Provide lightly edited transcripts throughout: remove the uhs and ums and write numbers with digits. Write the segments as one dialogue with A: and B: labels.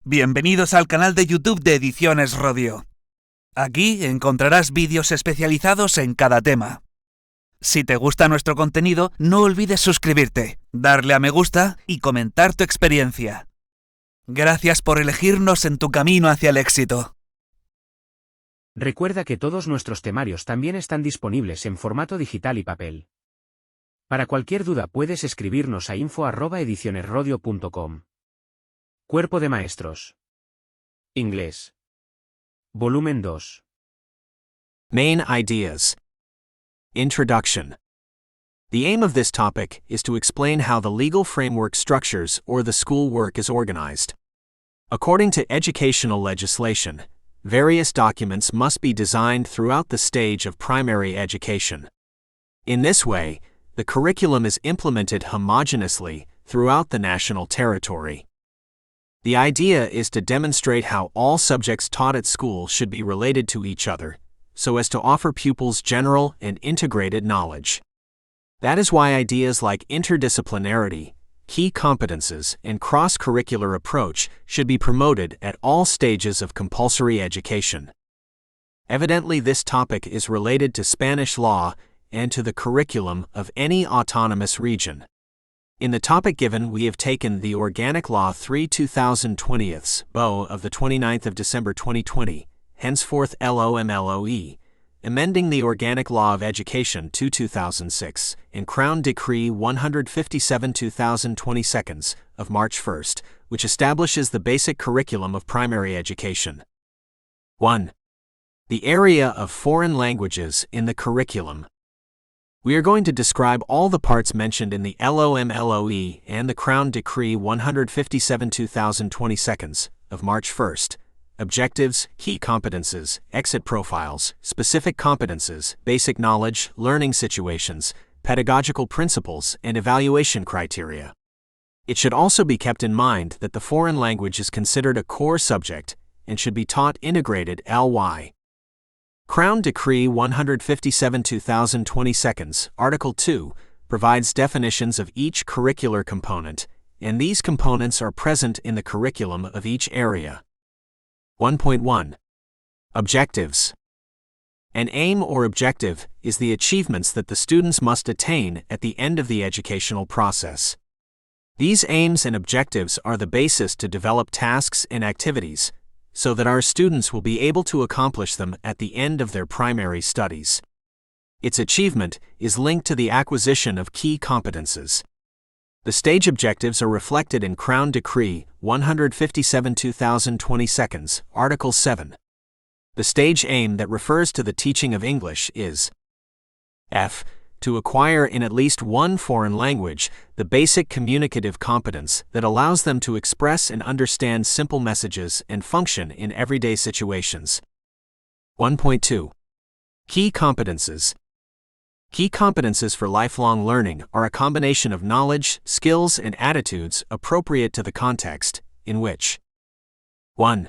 A: Bienvenidos al canal de YouTube de Ediciones Radio. Aquí encontrarás vídeos especializados en cada tema. Si te gusta nuestro contenido, no olvides suscribirte, darle a me gusta y comentar tu experiencia. Gracias por elegirnos en tu camino hacia el éxito.
B: Recuerda que todos nuestros temarios también están disponibles en formato digital y papel. Para cualquier duda puedes escribirnos a info@edicionesradio.com. Cuerpo de Maestros. Inglés. Volumen 2.
C: Main ideas. Introduction. The aim of this topic is to explain how the legal framework structures or the school work is organized. According to educational legislation, various documents must be designed throughout the stage of primary education. In this way, the curriculum is implemented homogeneously throughout the national territory. The idea is to demonstrate how all subjects taught at school should be related to each other, so as to offer pupils general and integrated knowledge. That is why ideas like interdisciplinarity, key competences, and cross-curricular approach should be promoted at all stages of compulsory education. Evidently, this topic is related to Spanish law and to the curriculum of any autonomous region. In the topic given, we have taken the Organic Law 3/2020 BO of the 29th of December 2020, henceforth LOMLOE, amending the Organic Law of Education 2006, and Crown Decree 157/2022 of March 1, which establishes the basic curriculum of primary education. 1. The area of foreign languages in the curriculum. We are going to describe all the parts mentioned in the LOMLOE and the Crown Decree 157/2022 of March 1, objectives, key competences, exit profiles, specific competences, basic knowledge, learning situations, pedagogical principles, and evaluation criteria. It should also be kept in mind that the foreign language is considered a core subject and should be taught integrated LY. Crown Decree 157/2022, Article 2, provides definitions of each curricular component, and these components are present in the curriculum of each area. 1.1. Objectives. An aim or objective is the achievements that the students must attain at the end of the educational process. These aims and objectives are the basis to develop tasks and activities, so that our students will be able to accomplish them at the end of their primary studies. Its achievement is linked to the acquisition of key competences. The stage objectives are reflected in Crown Decree 157/2022, Article 7. The stage aim that refers to the teaching of English is F. To acquire in at least one foreign language the basic communicative competence that allows them to express and understand simple messages and function in everyday situations. 1.2. Key competences. Key competences for lifelong learning are a combination of knowledge, skills, and attitudes appropriate to the context in which 1.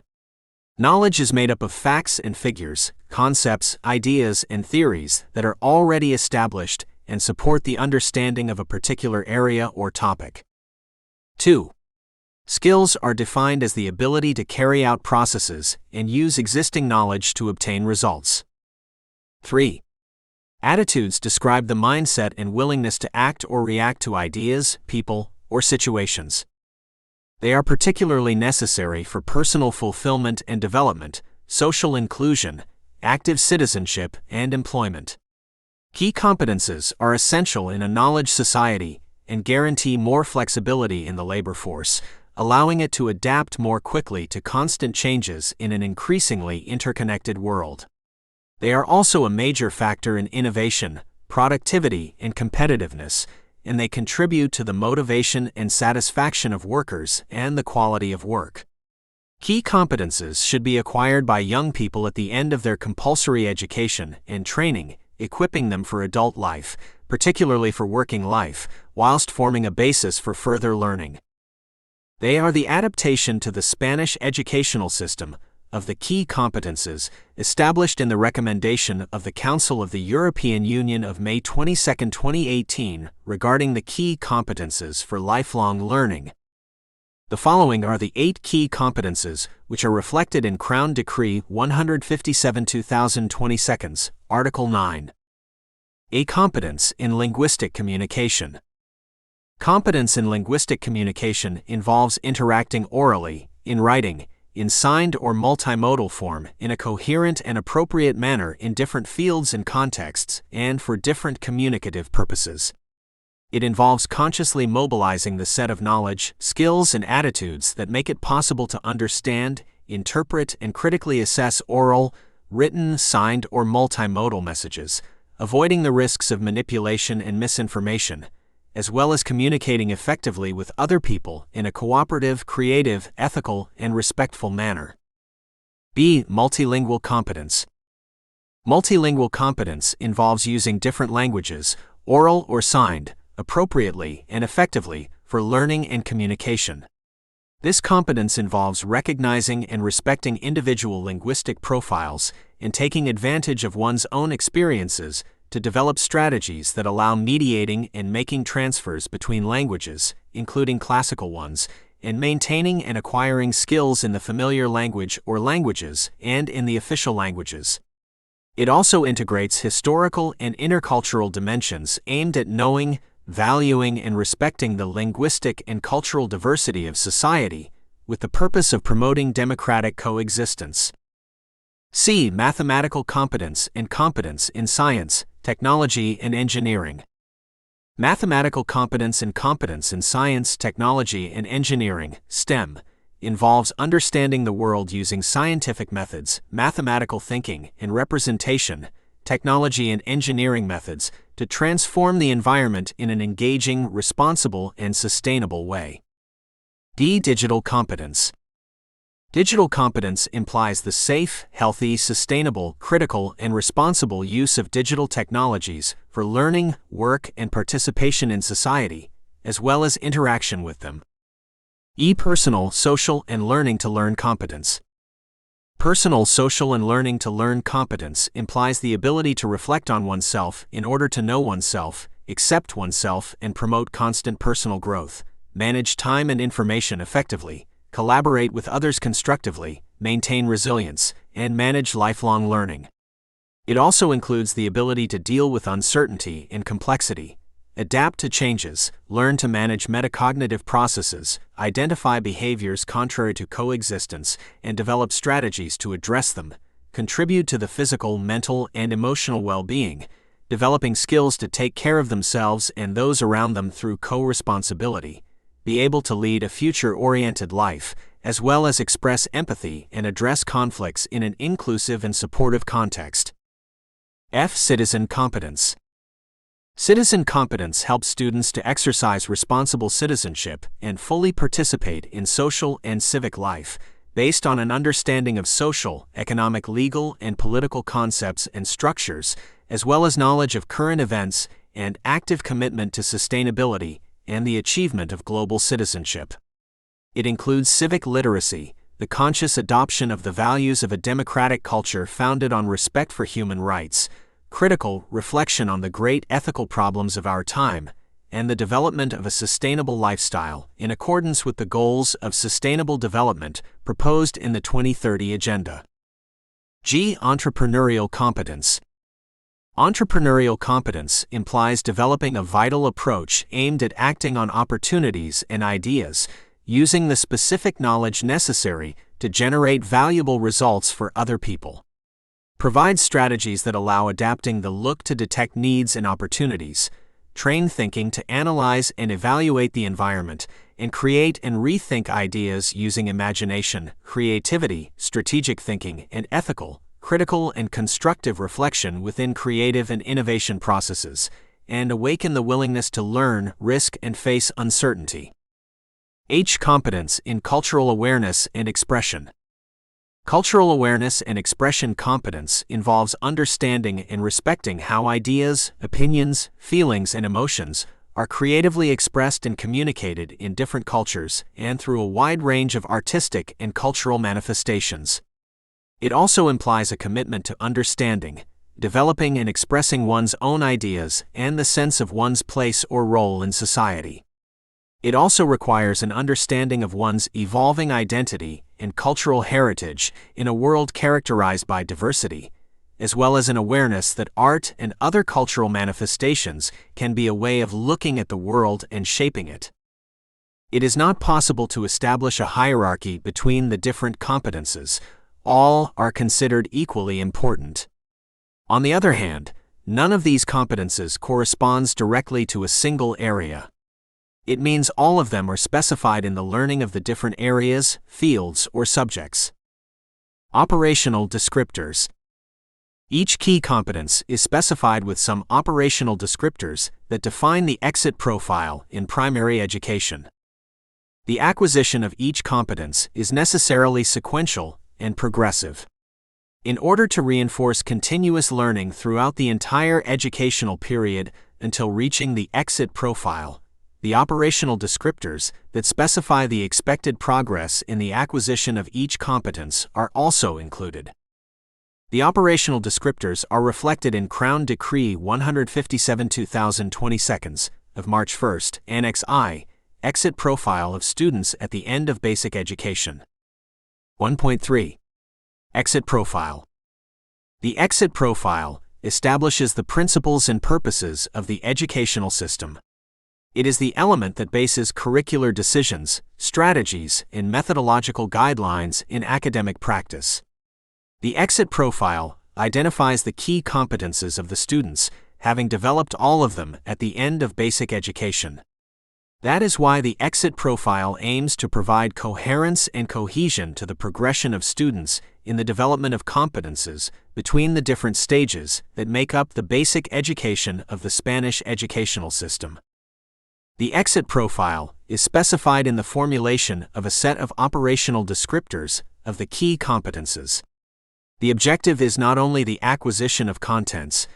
C: Knowledge is made up of facts and figures, concepts, ideas, and theories that are already established and support the understanding of a particular area or topic. 2. Skills are defined as the ability to carry out processes and use existing knowledge to obtain results. 3. Attitudes describe the mindset and willingness to act or react to ideas, people, or situations. They are particularly necessary for personal fulfillment and development, social inclusion, active citizenship, and employment. Key competences are essential in a knowledge society and guarantee more flexibility in the labor force, allowing it to adapt more quickly to constant changes in an increasingly interconnected world. They are also a major factor in innovation, productivity, and competitiveness, and they contribute to the motivation and satisfaction of workers and the quality of work. Key competences should be acquired by young people at the end of their compulsory education and training, equipping them for adult life, particularly for working life, whilst forming a basis for further learning. They are the adaptation to the Spanish educational system of the key competences established in the recommendation of the Council of the European Union of May 22, 2018, regarding the key competences for lifelong learning. The following are the 8 key competences which are reflected in Crown Decree 157/2022, Article 9. A competence in linguistic communication. Competence in linguistic communication involves interacting orally, in writing, in signed or multimodal form in a coherent and appropriate manner in different fields and contexts and for different communicative purposes. It involves consciously mobilizing the set of knowledge, skills, and attitudes that make it possible to understand, interpret, and critically assess oral, written, signed, or multimodal messages, avoiding the risks of manipulation and misinformation, as well as communicating effectively with other people in a cooperative, creative, ethical, and respectful manner. B. Multilingual competence. Multilingual competence involves using different languages, oral or signed, appropriately and effectively for learning and communication. This competence involves recognizing and respecting individual linguistic profiles and taking advantage of one's own experiences to develop strategies that allow mediating and making transfers between languages, including classical ones, and maintaining and acquiring skills in the familiar language or languages and in the official languages. It also integrates historical and intercultural dimensions aimed at knowing, valuing, and respecting the linguistic and cultural diversity of society, with the purpose of promoting democratic coexistence. C. Mathematical competence and competence in science, technology, and engineering. Mathematical competence and competence in science, technology, and engineering, STEM, involves understanding the world using scientific methods, mathematical thinking, and representation, technology and engineering methods to transform the environment in an engaging, responsible, and sustainable way. D. Digital competence. Digital competence implies the safe, healthy, sustainable, critical, and responsible use of digital technologies for learning, work, and participation in society, as well as interaction with them. E. Personal, social, and learning to learn competence. Personal, social, and learning to learn competence implies the ability to reflect on oneself in order to know oneself, accept oneself, and promote constant personal growth, manage time and information effectively, collaborate with others constructively, maintain resilience, and manage lifelong learning. It also includes the ability to deal with uncertainty and complexity, adapt to changes, learn to manage metacognitive processes, identify behaviors contrary to coexistence, and develop strategies to address them, contribute to the physical, mental, and emotional well-being, developing skills to take care of themselves and those around them through co-responsibility, be able to lead a future-oriented life, as well as express empathy and address conflicts in an inclusive and supportive context. F. Citizen competence. Citizen competence helps students to exercise responsible citizenship and fully participate in social and civic life, based on an understanding of social, economic, legal, and political concepts and structures, as well as knowledge of current events and active commitment to sustainability and the achievement of global citizenship. It includes civic literacy, the conscious adoption of the values of a democratic culture founded on respect for human rights, critical reflection on the great ethical problems of our time, and the development of a sustainable lifestyle in accordance with the goals of sustainable development proposed in the 2030 Agenda. G. Entrepreneurial competence. Entrepreneurial competence implies developing a vital approach aimed at acting on opportunities and ideas, using the specific knowledge necessary to generate valuable results for other people. Provide strategies that allow adapting the look to detect needs and opportunities, train thinking to analyze and evaluate the environment, and create and rethink ideas using imagination, creativity, strategic thinking, and ethical, critical, and constructive reflection within creative and innovation processes, and awaken the willingness to learn, risk, and face uncertainty. H. Competence in cultural awareness and expression. Cultural awareness and expression competence involves understanding and respecting how ideas, opinions, feelings, and emotions are creatively expressed and communicated in different cultures and through a wide range of artistic and cultural manifestations. It also implies a commitment to understanding, developing and expressing one's own ideas and the sense of one's place or role in society. It also requires an understanding of one's evolving identity and cultural heritage in a world characterized by diversity, as well as an awareness that art and other cultural manifestations can be a way of looking at the world and shaping it. It is not possible to establish a hierarchy between the different competences. All are considered equally important. On the other hand, none of these competences corresponds directly to a single area. It means all of them are specified in the learning of the different areas, fields, or subjects. Operational descriptors. Each key competence is specified with some operational descriptors that define the exit profile in primary education. The acquisition of each competence is necessarily sequential and progressive. In order to reinforce continuous learning throughout the entire educational period until reaching the exit profile, the operational descriptors that specify the expected progress in the acquisition of each competence are also included. The operational descriptors are reflected in Crown Decree 157/2022 of March 1, Annex I, Exit Profile of Students at the End of Basic Education. 1.3. Exit Profile. The exit profile establishes the principles and purposes of the educational system. It is the element that bases curricular decisions, strategies, and methodological guidelines in academic practice. The exit profile identifies the key competences of the students, having developed all of them at the end of basic education. That is why the exit profile aims to provide coherence and cohesion to the progression of students in the development of competences between the different stages that make up the basic education of the Spanish educational system. The exit profile is specified in the formulation of a set of operational descriptors of the key competences. The objective is not only the acquisition of contents,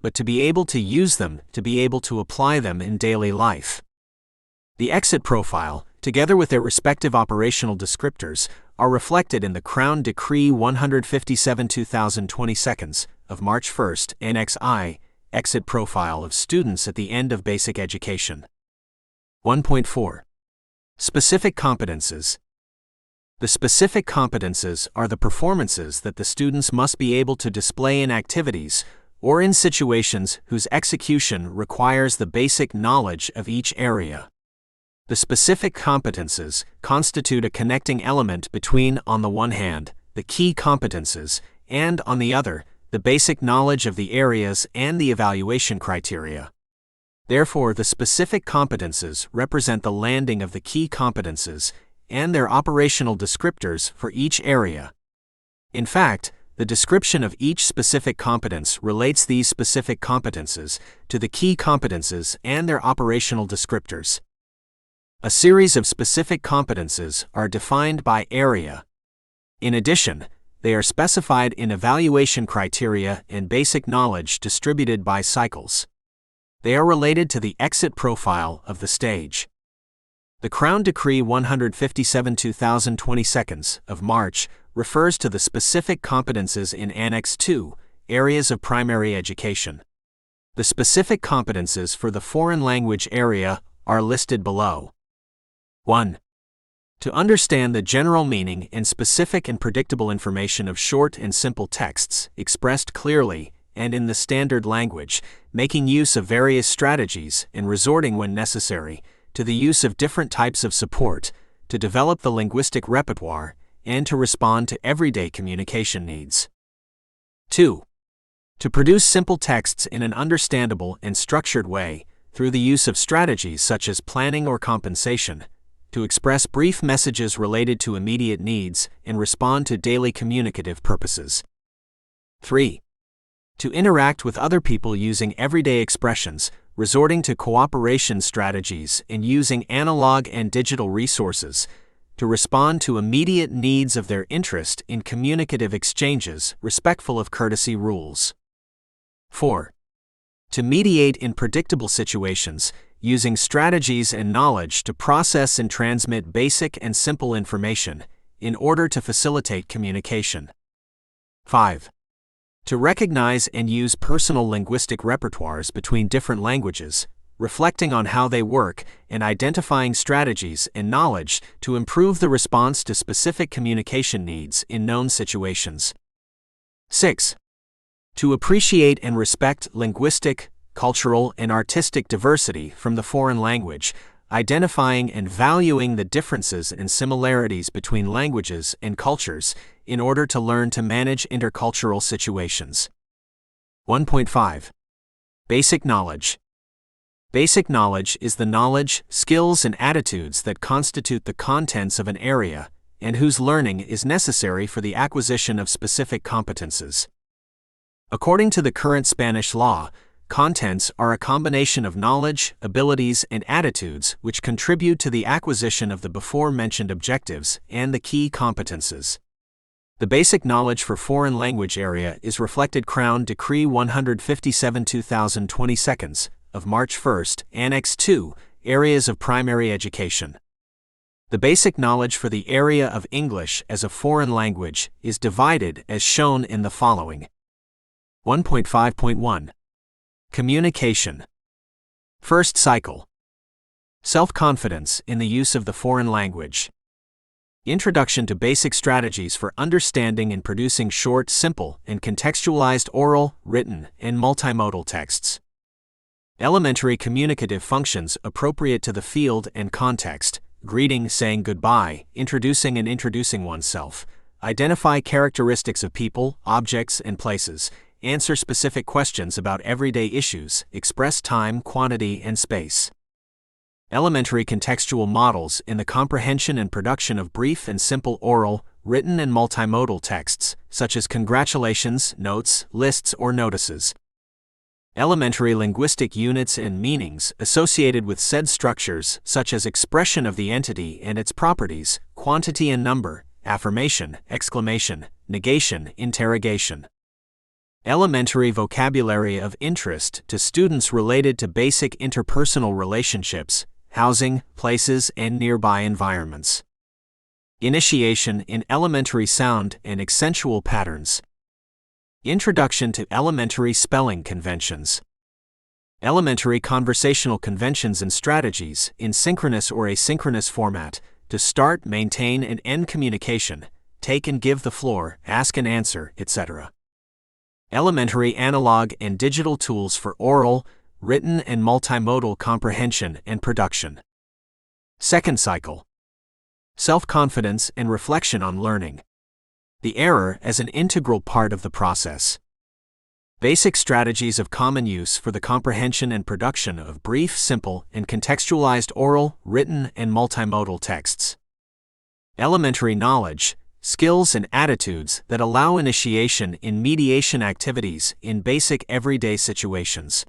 C: but to be able to use them, to be able to apply them in daily life. The exit profile, together with their respective operational descriptors, are reflected in the Crown Decree 157/2022 of March 1, Annex I, Exit Profile of Students at the End of Basic Education. 1.4. Specific competences. The specific competences are the performances that the students must be able to display in activities or in situations whose execution requires the basic knowledge of each area. The specific competences constitute a connecting element between, on the one hand, the key competences, and, on the other, the basic knowledge of the areas and the evaluation criteria. Therefore, the specific competences represent the landing of the key competences and their operational descriptors for each area. In fact, the description of each specific competence relates these specific competences to the key competences and their operational descriptors. A series of specific competences are defined by area. In addition, they are specified in evaluation criteria and basic knowledge distributed by cycles. They are related to the exit profile of the stage. The Crown Decree 157/2022 of March refers to the specific competences in Annex II, Areas of Primary Education. The specific competences for the foreign language area are listed below. 1. To understand the general meaning and specific and predictable information of short and simple texts, expressed clearly and in the standard language, making use of various strategies and resorting when necessary to the use of different types of support, to develop the linguistic repertoire, and to respond to everyday communication needs. 2. To produce simple texts in an understandable and structured way, through the use of strategies such as planning or compensation, to express brief messages related to immediate needs and respond to daily communicative purposes. 3. To interact with other people using everyday expressions, resorting to cooperation strategies and using analog and digital resources, to respond to immediate needs of their interest in communicative exchanges respectful of courtesy rules. 4. To mediate in predictable situations, using strategies and knowledge to process and transmit basic and simple information in order to facilitate communication. 5. To recognize and use personal linguistic repertoires between different languages, reflecting on how they work, and identifying strategies and knowledge to improve the response to specific communication needs in known situations. 6. To appreciate and respect linguistic, cultural, and artistic diversity from the foreign language, identifying and valuing the differences and similarities between languages and cultures in order to learn to manage intercultural situations. 1.5. Basic knowledge. Basic knowledge is the knowledge, skills, and attitudes that constitute the contents of an area and whose learning is necessary for the acquisition of specific competences. According to the current Spanish law, contents are a combination of knowledge, abilities, and attitudes which contribute to the acquisition of the before-mentioned objectives and the key competences. The basic knowledge for foreign language area is reflected Crown Decree 157/2022 of March 1, Annex 2, Areas of Primary Education. The basic knowledge for the area of English as a foreign language is divided as shown in the following. 1.5.1. Communication. First cycle. Self-confidence in the use of the foreign language. Introduction to basic strategies for understanding and producing short, simple, and contextualized oral, written, and multimodal texts. Elementary communicative functions appropriate to the field and context. Greeting, saying goodbye, introducing and introducing oneself. Identify characteristics of people, objects, and places. Answer specific questions about everyday issues, express time, quantity, and space. Elementary contextual models in the comprehension and production of brief and simple oral, written, and multimodal texts, such as congratulations, notes, lists, or notices. Elementary linguistic units and meanings associated with said structures, such as expression of the entity and its properties, quantity and number, affirmation, exclamation, negation, interrogation. Elementary vocabulary of interest to students related to basic interpersonal relationships, housing, places, and nearby environments. Initiation in elementary sound and accentual patterns. Introduction to elementary spelling conventions. Elementary conversational conventions and strategies in synchronous or asynchronous format to start, maintain, and end communication, take and give the floor, ask and answer, etc. Elementary analog and digital tools for oral, written, and multimodal comprehension and production. Second cycle. Self-confidence and reflection on learning. The error as an integral part of the process. Basic strategies of common use for the comprehension and production of brief, simple, and contextualized oral, written, and multimodal texts. Elementary knowledge, skills, and attitudes that allow initiation in mediation activities in basic everyday situations.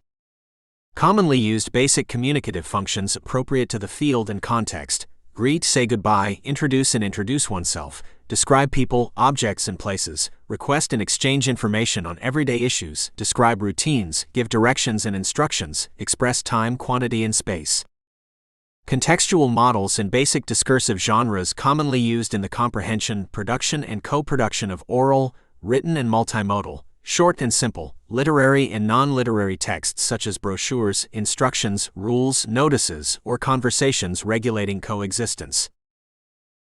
C: Commonly used basic communicative functions appropriate to the field and context. Greet, say goodbye, introduce and introduce oneself, describe people, objects, and places, request and exchange information on everyday issues, describe routines, give directions and instructions, express time, quantity, and space. Contextual models and basic discursive genres commonly used in the comprehension, production, and co-production of oral, written, and multimodal, short and simple, literary and non-literary texts such as brochures, instructions, rules, notices, or conversations regulating coexistence.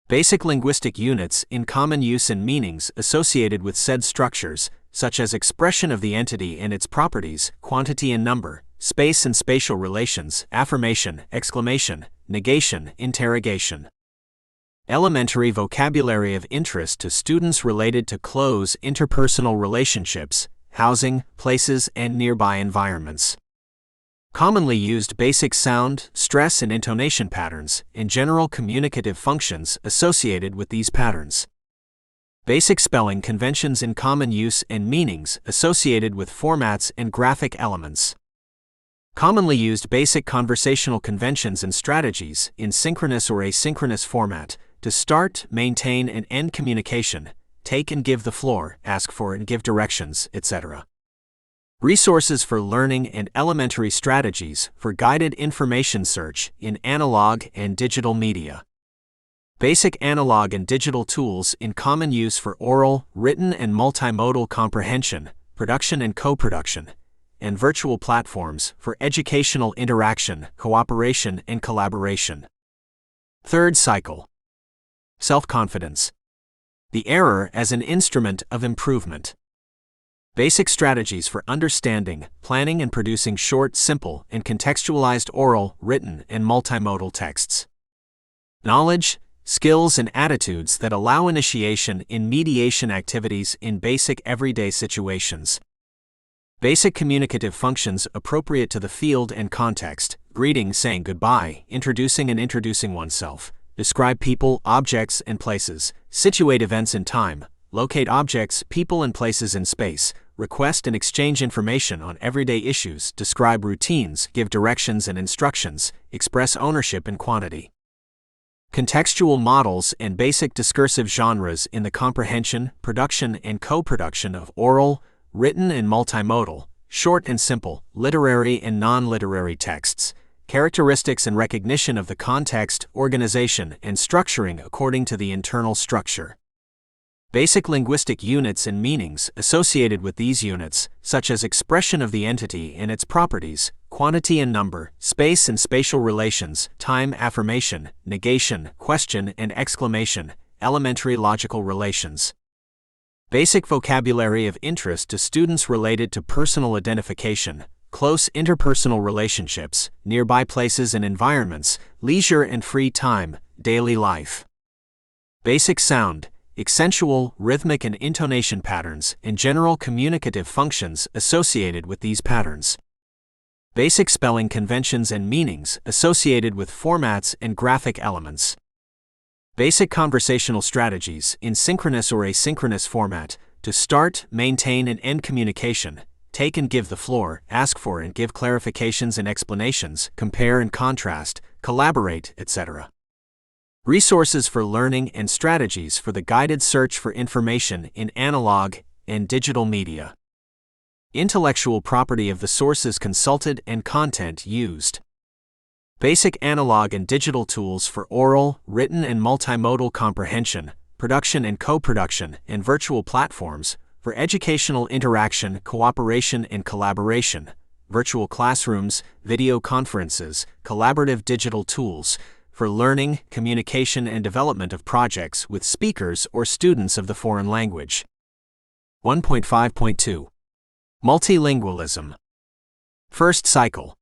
C: Basic linguistic units in common use and meanings associated with said structures, such as expression of the entity and its properties, quantity and number, space and spatial relations, affirmation, exclamation, negation, interrogation. Elementary vocabulary of interest to students related to close interpersonal relationships, housing, places, and nearby environments. Commonly used basic sound, stress, and intonation patterns, and general communicative functions associated with these patterns. Basic spelling conventions in common use and meanings associated with formats and graphic elements. Commonly used basic conversational conventions and strategies in synchronous or asynchronous format to start, maintain, and end communication, take and give the floor, ask for and give directions, etc. Resources for learning and elementary strategies for guided information search in analog and digital media. Basic analog and digital tools in common use for oral, written, and multimodal comprehension, production and co-production. and virtual platforms for educational interaction, cooperation, and collaboration. Third cycle. Self-confidence. The error as an instrument of improvement. Basic strategies for understanding, planning, and producing short, simple, and contextualized oral, written, and multimodal texts. Knowledge, skills, and attitudes that allow initiation in mediation activities in basic everyday situations. Basic communicative functions appropriate to the field and context: greeting, saying goodbye, introducing and introducing oneself, describe people, objects, and places, situate events in time, locate objects, people, and places in space, request and exchange information on everyday issues, describe routines, give directions and instructions, express ownership and quantity. Contextual models and basic discursive genres in the comprehension, production, and co-production of oral, written, and multimodal, short and simple, literary and non-literary texts, characteristics and recognition of the context, organization, and structuring according to the internal structure. Basic linguistic units and meanings associated with these units, such as expression of the entity and its properties, quantity and number, space and spatial relations, time, affirmation, negation, question and exclamation, elementary logical relations. Basic vocabulary of interest to students related to personal identification, close interpersonal relationships, nearby places and environments, leisure and free time, daily life. Basic sound, accentual, rhythmic, and intonation patterns, and general communicative functions associated with these patterns. Basic spelling conventions and meanings associated with formats and graphic elements. Basic conversational strategies in synchronous or asynchronous format to start, maintain, and end communication, take and give the floor, ask for and give clarifications and explanations, compare and contrast, collaborate, etc. Resources for learning and strategies for the guided search for information in analog and digital media. Intellectual property of the sources consulted and content used. Basic analog and digital tools for oral, written, and multimodal comprehension, production and co-production, and virtual platforms for educational interaction, cooperation, and collaboration, virtual classrooms, video conferences, collaborative digital tools, for learning, communication, and development of projects with speakers or students of the foreign language. 1.5.2. Multilingualism. First cycle.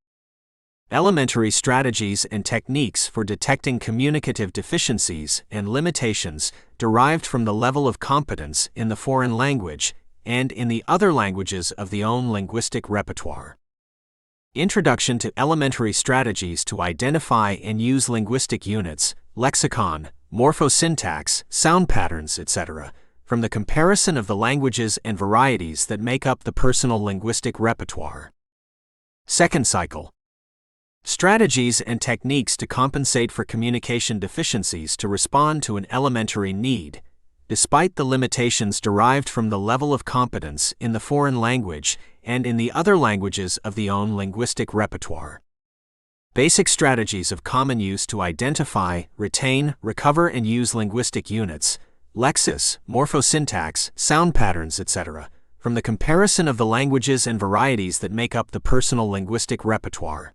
C: Elementary strategies and techniques for detecting communicative deficiencies and limitations derived from the level of competence in the foreign language and in the other languages of the own linguistic repertoire. Introduction to elementary strategies to identify and use linguistic units, lexicon, morphosyntax, sound patterns, etc., from the comparison of the languages and varieties that make up the personal linguistic repertoire. Second cycle. Strategies and techniques to compensate for communication deficiencies to respond to an elementary need, despite the limitations derived from the level of competence in the foreign language and in the other languages of the own linguistic repertoire. Basic strategies of common use to identify, retain, recover, and use linguistic units, lexis, morphosyntax, sound patterns, etc., from the comparison of the languages and varieties that make up the personal linguistic repertoire.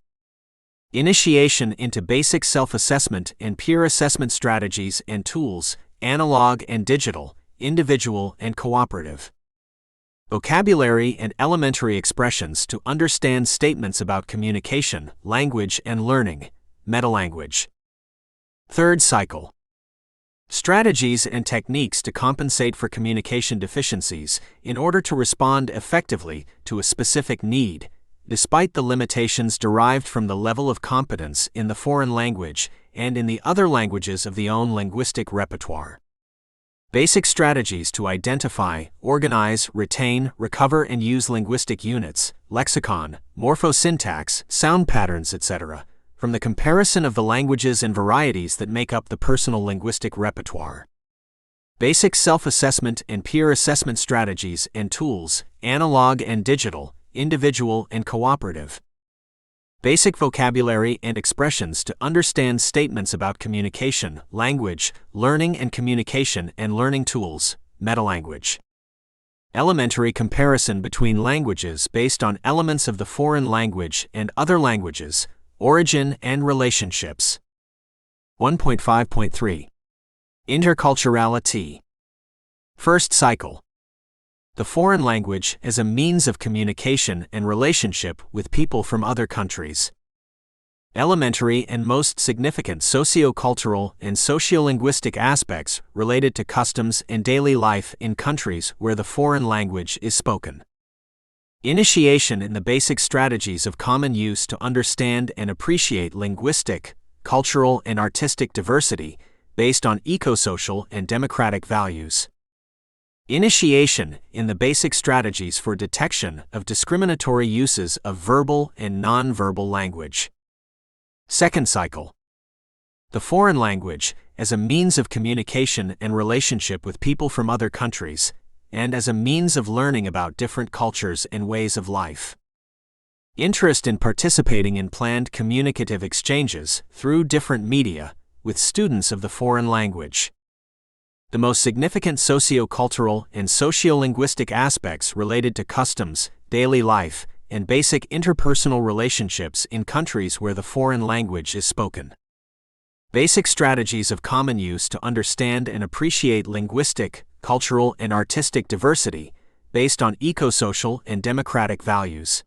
C: Initiation into basic self-assessment and peer assessment strategies and tools, analog and digital, individual and cooperative. Vocabulary and elementary expressions to understand statements about communication, language and learning, metalanguage. Third cycle. Strategies and techniques to compensate for communication deficiencies in order to respond effectively to a specific need, despite the limitations derived from the level of competence in the foreign language and in the other languages of the own linguistic repertoire. Basic strategies to identify, organize, retain, recover, and use linguistic units, lexicon, morphosyntax, sound patterns, etc., from the comparison of the languages and varieties that make up the personal linguistic repertoire. Basic self-assessment and peer assessment strategies and tools, analog and digital, individual and cooperative. Basic vocabulary and expressions to understand statements about communication, language, learning and communication and learning tools, metalanguage. Elementary comparison between languages based on elements of the foreign language and other languages, origin and relationships. 1.5.3 Interculturality. First cycle. The foreign language as a means of communication and relationship with people from other countries. Elementary and most significant socio-cultural and sociolinguistic aspects related to customs and daily life in countries where the foreign language is spoken. Initiation in the basic strategies of common use to understand and appreciate linguistic, cultural, and artistic diversity based on eco-social and democratic values. Initiation in the basic strategies for detection of discriminatory uses of verbal and non-verbal language. Second cycle. The foreign language as a means of communication and relationship with people from other countries, and as a means of learning about different cultures and ways of life. Interest in participating in planned communicative exchanges through different media with students of the foreign language. The most significant socio-cultural and sociolinguistic aspects related to customs, daily life, and basic interpersonal relationships in countries where the foreign language is spoken. Basic strategies of common use to understand and appreciate linguistic, cultural, and artistic diversity based on eco-social and democratic values.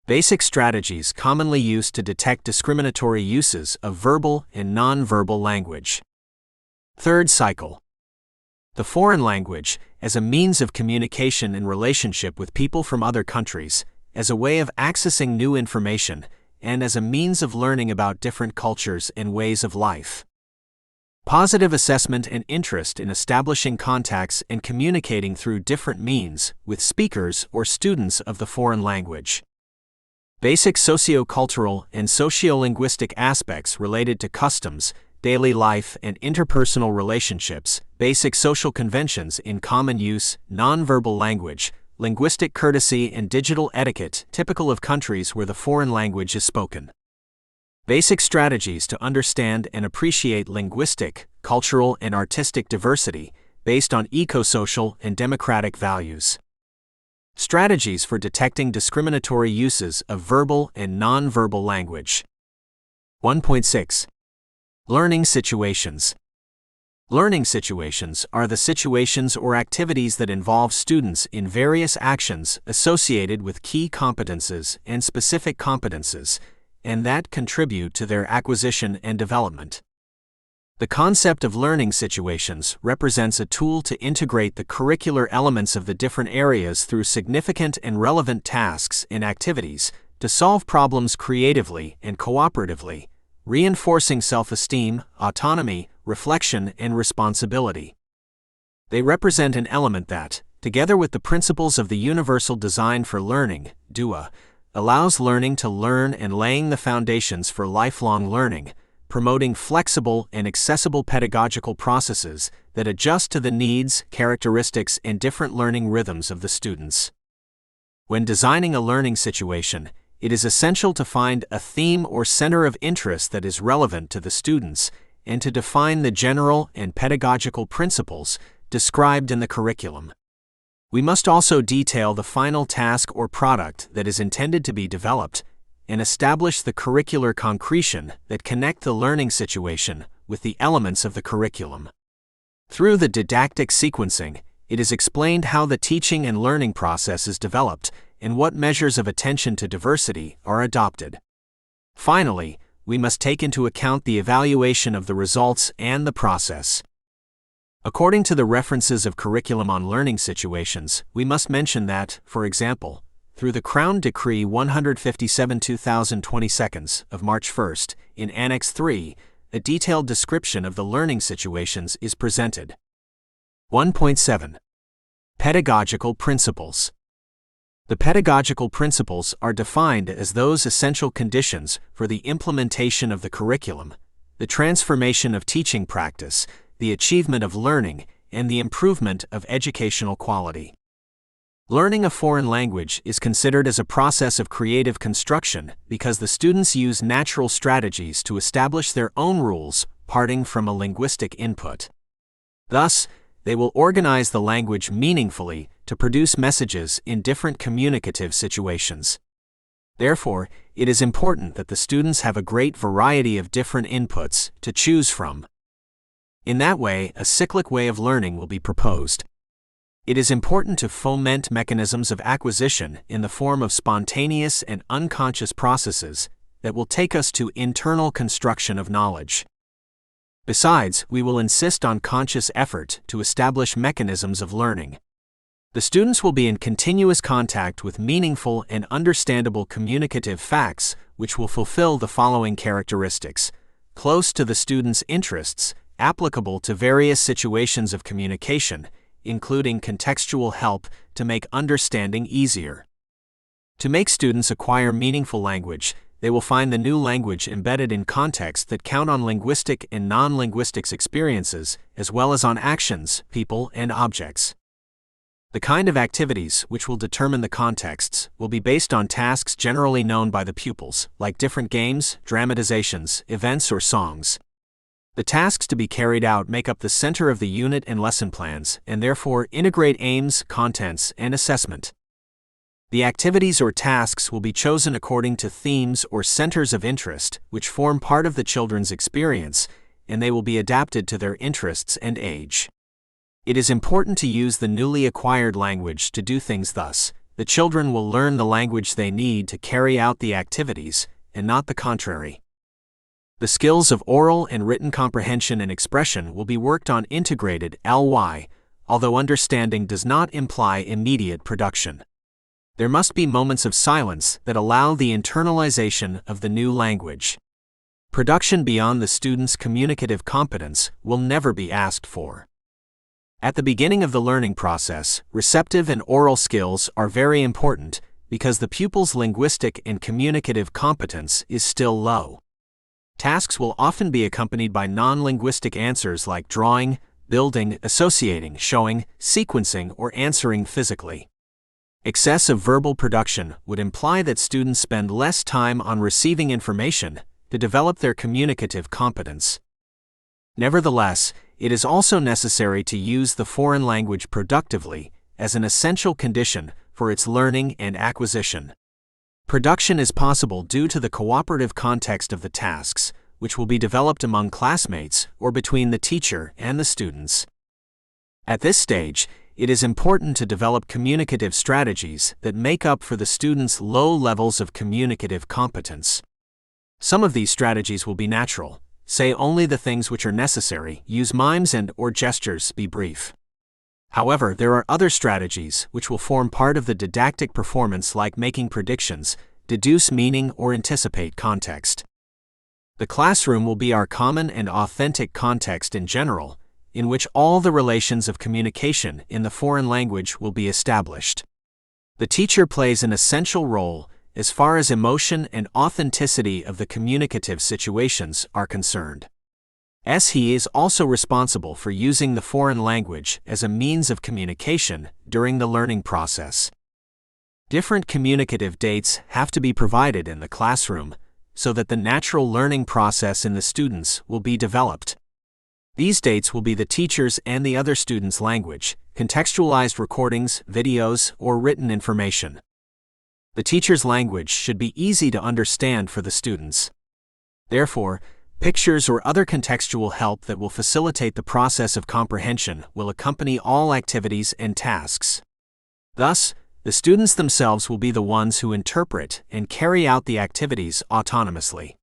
C: Basic strategies commonly used to detect discriminatory uses of verbal and non-verbal language. Third cycle. The foreign language as a means of communication and relationship with people from other countries, as a way of accessing new information, and as a means of learning about different cultures and ways of life. Positive assessment and interest in establishing contacts and communicating through different means with speakers or students of the foreign language. Basic socio-cultural and sociolinguistic aspects related to customs, daily life, and interpersonal relationships, basic social conventions in common use, non-verbal language, linguistic courtesy and digital etiquette typical of countries where the foreign language is spoken. Basic strategies to understand and appreciate linguistic, cultural, and artistic diversity based on eco-social and democratic values. Strategies for detecting discriminatory uses of verbal and non-verbal language. 1.6 Learning situations. Learning situations are the situations or activities that involve students in various actions associated with key competences and specific competences, and that contribute to their acquisition and development. The concept of learning situations represents a tool to integrate the curricular elements of the different areas through significant and relevant tasks and activities to solve problems creatively and cooperatively, reinforcing self-esteem, autonomy, reflection, and responsibility. They represent an element that, together with the principles of the Universal Design for Learning, DUA, allows learning to learn and laying the foundations for lifelong learning, promoting flexible and accessible pedagogical processes that adjust to the needs, characteristics, and different learning rhythms of the students. When designing a learning situation, it is essential to find a theme or center of interest that is relevant to the students and to define the general and pedagogical principles described in the curriculum. We must also detail the final task or product that is intended to be developed and establish the curricular concretion that connect the learning situation with the elements of the curriculum. Through the didactic sequencing, it is explained how the teaching and learning process is developed and what measures of attention to diversity are adopted. Finally, we must take into account the evaluation of the results and the process. According to the references of Curriculum on Learning Situations, we must mention that, for example, through the Crown Decree 157/2022 of March 1, in Annex 3, a detailed description of the learning situations is presented. 1.7 Pedagogical Principles. The pedagogical principles are defined as those essential conditions for the implementation of the curriculum, the transformation of teaching practice, the achievement of learning, and the improvement of educational quality. Learning a foreign language is considered as a process of creative construction because the students use natural strategies to establish their own rules, parting from a linguistic input. Thus, they will organize the language meaningfully to produce messages in different communicative situations. Therefore, it is important that the students have a great variety of different inputs to choose from. In that way, a cyclic way of learning will be proposed. It is important to foment mechanisms of acquisition in the form of spontaneous and unconscious processes that will take us to internal construction of knowledge. Besides, we will insist on conscious effort to establish mechanisms of learning. The students will be in continuous contact with meaningful and understandable communicative facts which will fulfill the following characteristics: close to the student's interests, applicable to various situations of communication, including contextual help to make understanding easier. To make students acquire meaningful language, they will find the new language embedded in contexts that count on linguistic and non-linguistics experiences, as well as on actions, people, and objects. The kind of activities which will determine the contexts will be based on tasks generally known by the pupils, like different games, dramatizations, events, or songs. The tasks to be carried out make up the center of the unit and lesson plans, and therefore integrate aims, contents, and assessment. The activities or tasks will be chosen according to themes or centers of interest, which form part of the children's experience, and they will be adapted to their interests and age. It is important to use the newly acquired language to do things thus. The children will learn the language they need to carry out the activities, and not the contrary. The skills of oral and written comprehension and expression will be worked on integrated LY, although understanding does not imply immediate production. There must be moments of silence that allow the internalization of the new language. Production beyond the student's communicative competence will never be asked for. At the beginning of the learning process, receptive and oral skills are very important because the pupil's linguistic and communicative competence is still low. Tasks will often be accompanied by non-linguistic answers like drawing, building, associating, showing, sequencing, or answering physically. Excessive verbal production would imply that students spend less time on receiving information to develop their communicative competence. Nevertheless, it is also necessary to use the foreign language productively as an essential condition for its learning and acquisition. Production is possible due to the cooperative context of the tasks, which will be developed among classmates or between the teacher and the students. At this stage, it is important to develop communicative strategies that make up for the students' low levels of communicative competence. Some of these strategies will be natural. Say only the things which are necessary, use mimes and/or gestures, be brief. However, there are other strategies which will form part of the didactic performance, like making predictions, deduce meaning, or anticipate context. The classroom will be our common and authentic context in general, in which all the relations of communication in the foreign language will be established. The teacher plays an essential role as far as emotion and authenticity of the communicative situations are concerned. As he is also responsible for using the foreign language as a means of communication during the learning process. Different communicative dates have to be provided in the classroom so that the natural learning process in the students will be developed. These dates will be the teacher's and the other students' language, contextualized recordings, videos, or written information. The teacher's language should be easy to understand for the students. Therefore, pictures or other contextual help that will facilitate the process of comprehension will accompany all activities and tasks. Thus, the students themselves will be the ones who interpret and carry out the activities autonomously.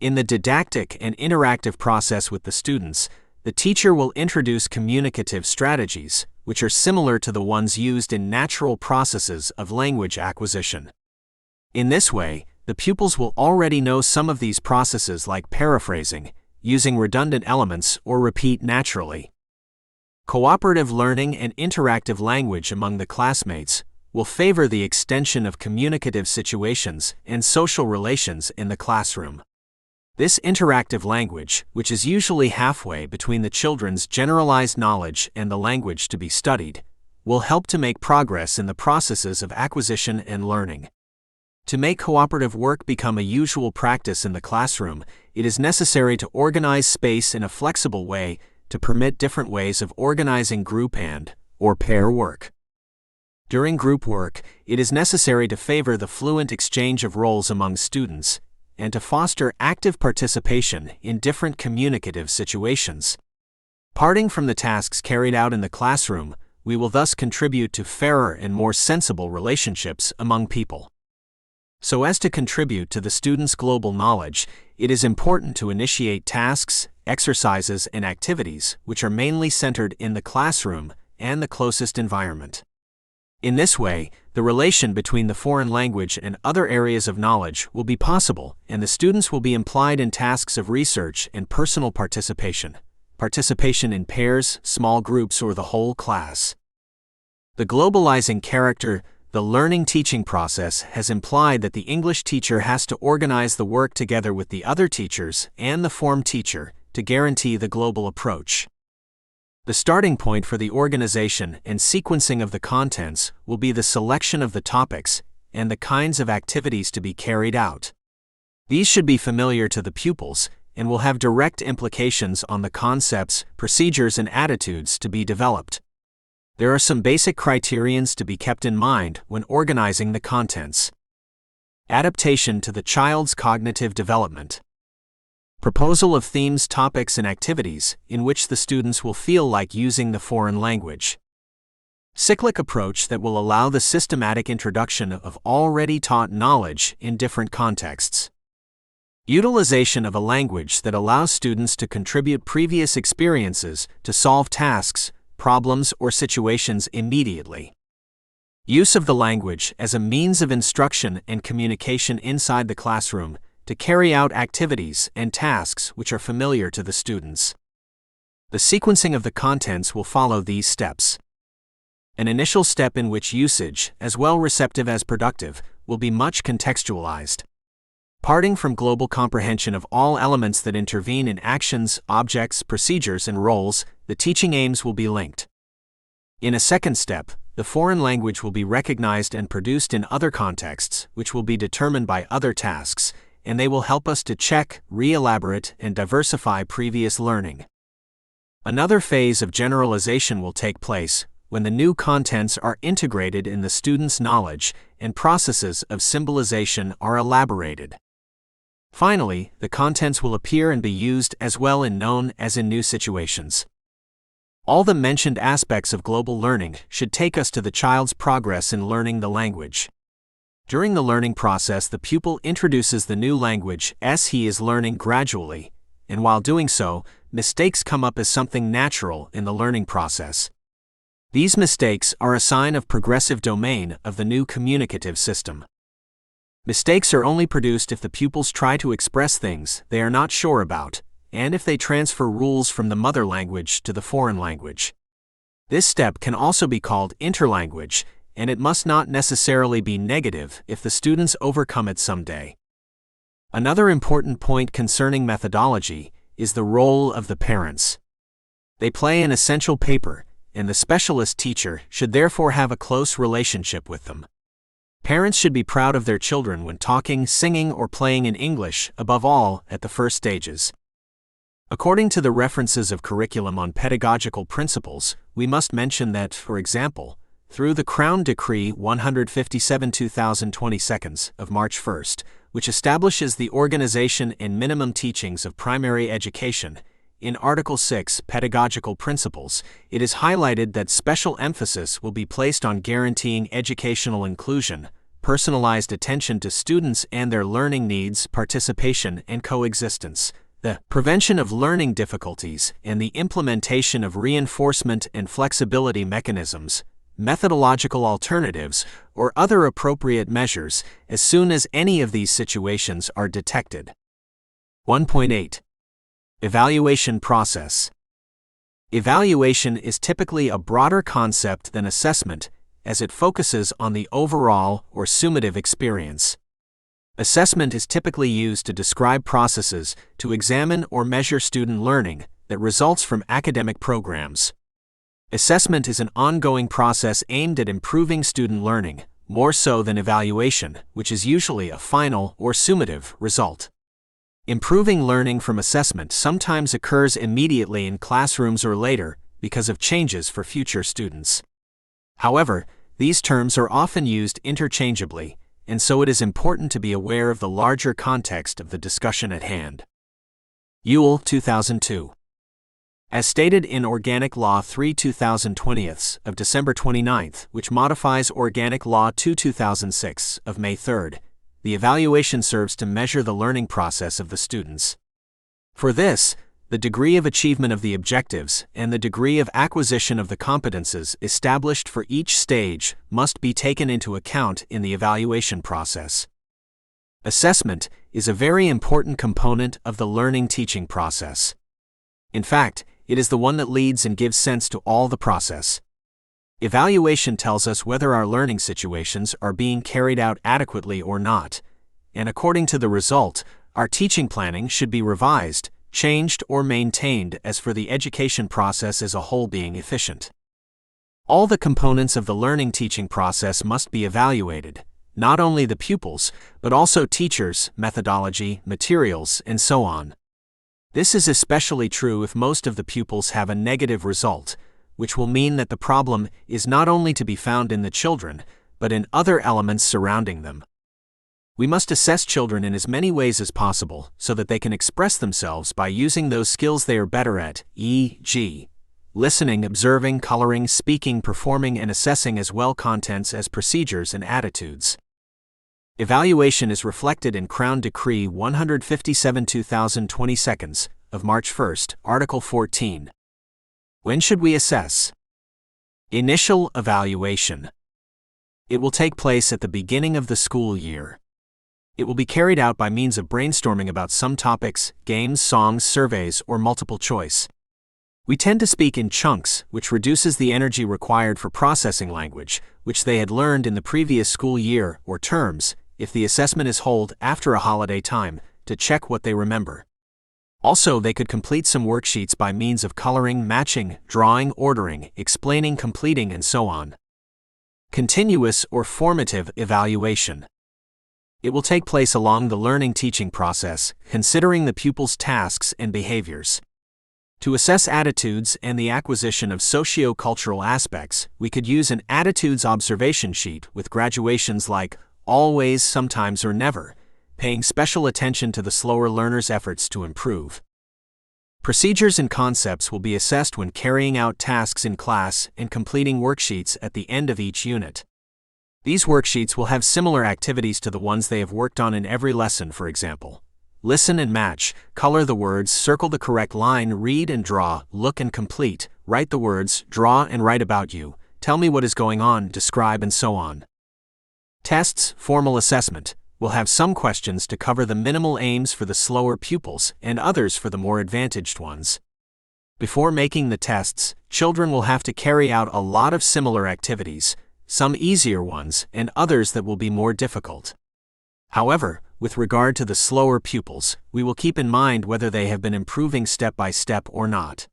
C: In the didactic and interactive process with the students, the teacher will introduce communicative strategies, which are similar to the ones used in natural processes of language acquisition. In this way, the pupils will already know some of these processes, like paraphrasing, using redundant elements, or repeat naturally. Cooperative learning and interactive language among the classmates will favor the extension of communicative situations and social relations in the classroom. This interactive language, which is usually halfway between the children's generalized knowledge and the language to be studied, will help to make progress in the processes of acquisition and learning. To make cooperative work become a usual practice in the classroom, it is necessary to organize space in a flexible way to permit different ways of organizing group and/or pair work. During group work, it is necessary to favor the fluent exchange of roles among students and to foster active participation in different communicative situations. Parting from the tasks carried out in the classroom, we will thus contribute to fairer and more sensible relationships among people. So as to contribute to the students' global knowledge, it is important to initiate tasks, exercises, and activities which are mainly centered in the classroom and the closest environment. In this way, the relation between the foreign language and other areas of knowledge will be possible, and the students will be implied in tasks of research and personal participation in pairs, small groups, or the whole class. The globalizing character, the learning teaching process has implied that the English teacher has to organize the work together with the other teachers and the form teacher to guarantee the global approach. The starting point for the organization and sequencing of the contents will be the selection of the topics and the kinds of activities to be carried out. These should be familiar to the pupils and will have direct implications on the concepts, procedures, and attitudes to be developed. There are some basic criterions to be kept in mind when organizing the contents. Adaptation to the child's cognitive development. Proposal of themes, topics, and activities in which the students will feel like using the foreign language. Cyclic approach that will allow the systematic introduction of already taught knowledge in different contexts. Utilization of a language that allows students to contribute previous experiences to solve tasks, problems, or situations immediately. Use of the language as a means of instruction and communication inside the classroom to carry out activities and tasks which are familiar to the students. The sequencing of the contents will follow these steps. An initial step in which usage, as well receptive as productive, will be much contextualized. Parting from global comprehension of all elements that intervene in actions, objects, procedures, and roles, the teaching aims will be linked. In a second step, the foreign language will be recognized and produced in other contexts, which will be determined by other tasks, and they will help us to check, re-elaborate, and diversify previous learning. Another phase of generalization will take place when the new contents are integrated in the student's knowledge and processes of symbolization are elaborated. Finally, the contents will appear and be used as well in known as in new situations. All the mentioned aspects of global learning should take us to the child's progress in learning the language. During the learning process, the pupil introduces the new language as he is learning gradually, and while doing so, mistakes come up as something natural in the learning process. These mistakes are a sign of progressive domain of the new communicative system. Mistakes are only produced if the pupils try to express things they are not sure about, and if they transfer rules from the mother language to the foreign language. This step can also be called interlanguage, and it must not necessarily be negative if the students overcome it someday. Another important point concerning methodology is the role of the parents. They play an essential part, and the specialist teacher should therefore have a close relationship with them. Parents should be proud of their children when talking, singing, or playing in English, above all, at the first stages. According to the references of curriculum on pedagogical principles, we must mention that, for example, through the Crown Decree 157/2022 of March 1, which establishes the organization and minimum teachings of primary education, in Article 6, Pedagogical Principles, it is highlighted that special emphasis will be placed on guaranteeing educational inclusion, personalized attention to students and their learning needs, participation, and coexistence, the prevention of learning difficulties, and the implementation of reinforcement and flexibility mechanisms, methodological alternatives, or other appropriate measures as soon as any of these situations are detected. 1.8. Evaluation process. Evaluation is typically a broader concept than assessment, as it focuses on the overall or summative experience. Assessment is typically used to describe processes to examine or measure student learning that results from academic programs. Assessment is an ongoing process aimed at improving student learning, more so than evaluation, which is usually a final or summative result. Improving learning from assessment sometimes occurs immediately in classrooms or later because of changes for future students. However, These terms are often used interchangeably, and so it is important to be aware of the larger context of the discussion at hand. Ewell, 2002. As stated in Organic Law 3/2020 of December 29, which modifies Organic Law 2/2006 of May 3, the evaluation serves to measure the learning process of the students. For this, the degree of achievement of the objectives and the degree of acquisition of the competences established for each stage must be taken into account in the evaluation process. Assessment is a very important component of the learning-teaching process. In fact, it is the one that leads and gives sense to all the process. Evaluation tells us whether our learning situations are being carried out adequately or not, and according to the result, our teaching planning should be revised, changed, or maintained as for the education process as a whole being efficient. All the components of the learning-teaching process must be evaluated, not only the pupils, but also teachers, methodology, materials, and so on. This is especially true if most of the pupils have a negative result, which will mean that the problem is not only to be found in the children, but in other elements surrounding them. We must assess children in as many ways as possible so that they can express themselves by using those skills they are better at, e.g., listening, observing, coloring, speaking, performing, and assessing as well contents as procedures and attitudes. Evaluation is reflected in Crown Decree 157/2022 of March 1, Article 14. When should we assess? Initial evaluation. It will take place at the beginning of the school year. It will be carried out by means of brainstorming about some topics, games, songs, surveys, or multiple choice. We tend to speak in chunks, which reduces the energy required for processing language, which they had learned in the previous school year, or terms, if the assessment is held after a holiday time, to check what they remember. Also, they could complete some worksheets by means of coloring, matching, drawing, ordering, explaining, completing, and so on. Continuous or formative evaluation. It will take place along the learning-teaching process, considering the pupil's tasks and behaviors. To assess attitudes and the acquisition of socio-cultural aspects, we could use an attitudes observation sheet with graduations like always, sometimes, or never, paying special attention to the slower learner's efforts to improve. Procedures and concepts will be assessed when carrying out tasks in class and completing worksheets at the end of each unit. These worksheets will have similar activities to the ones they have worked on in every lesson, for example. Listen and match, color the words, circle the correct line, read and draw, look and complete, write the words, draw and write about you, tell me what is going on, describe, and so on. Tests, formal assessment, will have some questions to cover the minimal aims for the slower pupils and others for the more advantaged ones. Before making the tests, children will have to carry out a lot of similar activities, some easier ones and others that will be more difficult. However, with regard to the slower pupils, we will keep in mind whether they have been improving step by step or not.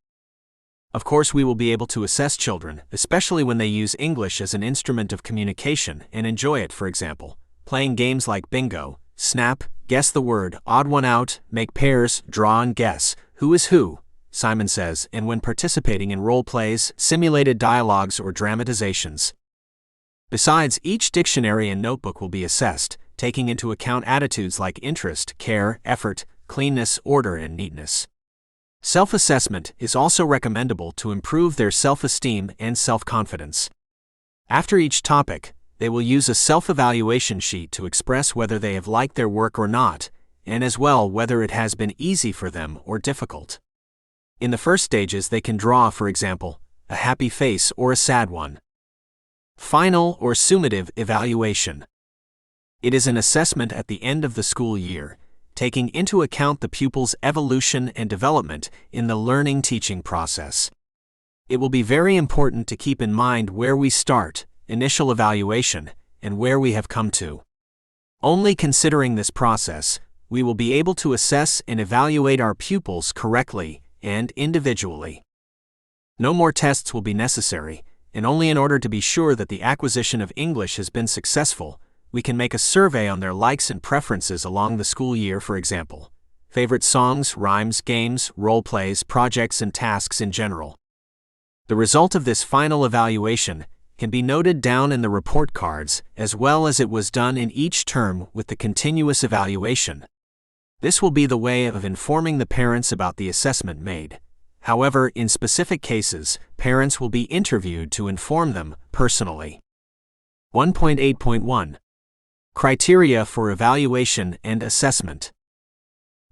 C: Of course, we will be able to assess children, especially when they use English as an instrument of communication and enjoy it, for example, playing games like bingo, snap, guess the word, odd one out, make pairs, draw and guess, who is who, Simon says, and when participating in role plays, simulated dialogues, or dramatizations. Besides, each dictionary and notebook will be assessed, taking into account attitudes like interest, care, effort, cleanness, order, and neatness. Self-assessment is also recommendable to improve their self-esteem and self-confidence. After each topic, they will use a self-evaluation sheet to express whether they have liked their work or not, and as well whether it has been easy for them or difficult. In the first stages, they can draw, for example, a happy face or a sad one. Final or summative evaluation. It is an assessment at the end of the school year, taking into account the pupil's evolution and development in the learning-teaching process. It will be very important to keep in mind where we start, initial evaluation, and where we have come to. Only considering this process, we will be able to assess and evaluate our pupils correctly and individually. No more tests will be necessary, and only in order to be sure that the acquisition of English has been successful, we can make a survey on their likes and preferences along the school year, for example, favorite songs, rhymes, games, role plays, projects, and tasks in general. The result of this final evaluation can be noted down in the report cards, as well as it was done in each term with the continuous evaluation. This will be the way of informing the parents about the assessment made. However, in specific cases, parents will be interviewed to inform them personally. 1.8.1 Criteria for Evaluation and Assessment.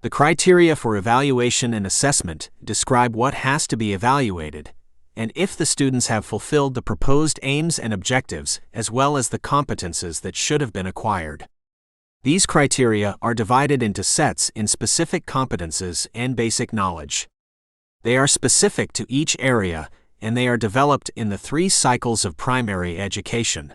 C: The criteria for evaluation and assessment describe what has to be evaluated, and if the students have fulfilled the proposed aims and objectives, as well as the competences that should have been acquired. These criteria are divided into sets in specific competences and basic knowledge. They are specific to each area, and they are developed in the 3 cycles of primary education.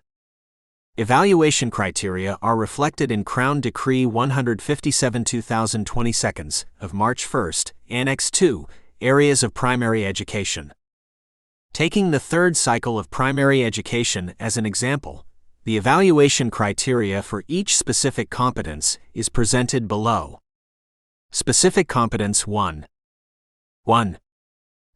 C: Evaluation criteria are reflected in Crown Decree 157/2022 of March 1, Annex 2, Areas of Primary Education. Taking the 3rd cycle of primary education as an example, the evaluation criteria for each specific competence is presented below. Specific Competence 1. 1.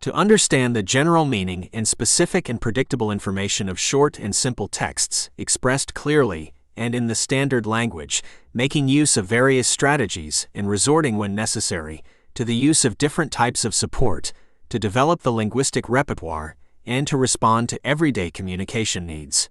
C: To understand the general meaning and specific and predictable information of short and simple texts, expressed clearly and in the standard language, making use of various strategies and resorting when necessary to the use of different types of support, to develop the linguistic repertoire, and to respond to everyday communication needs.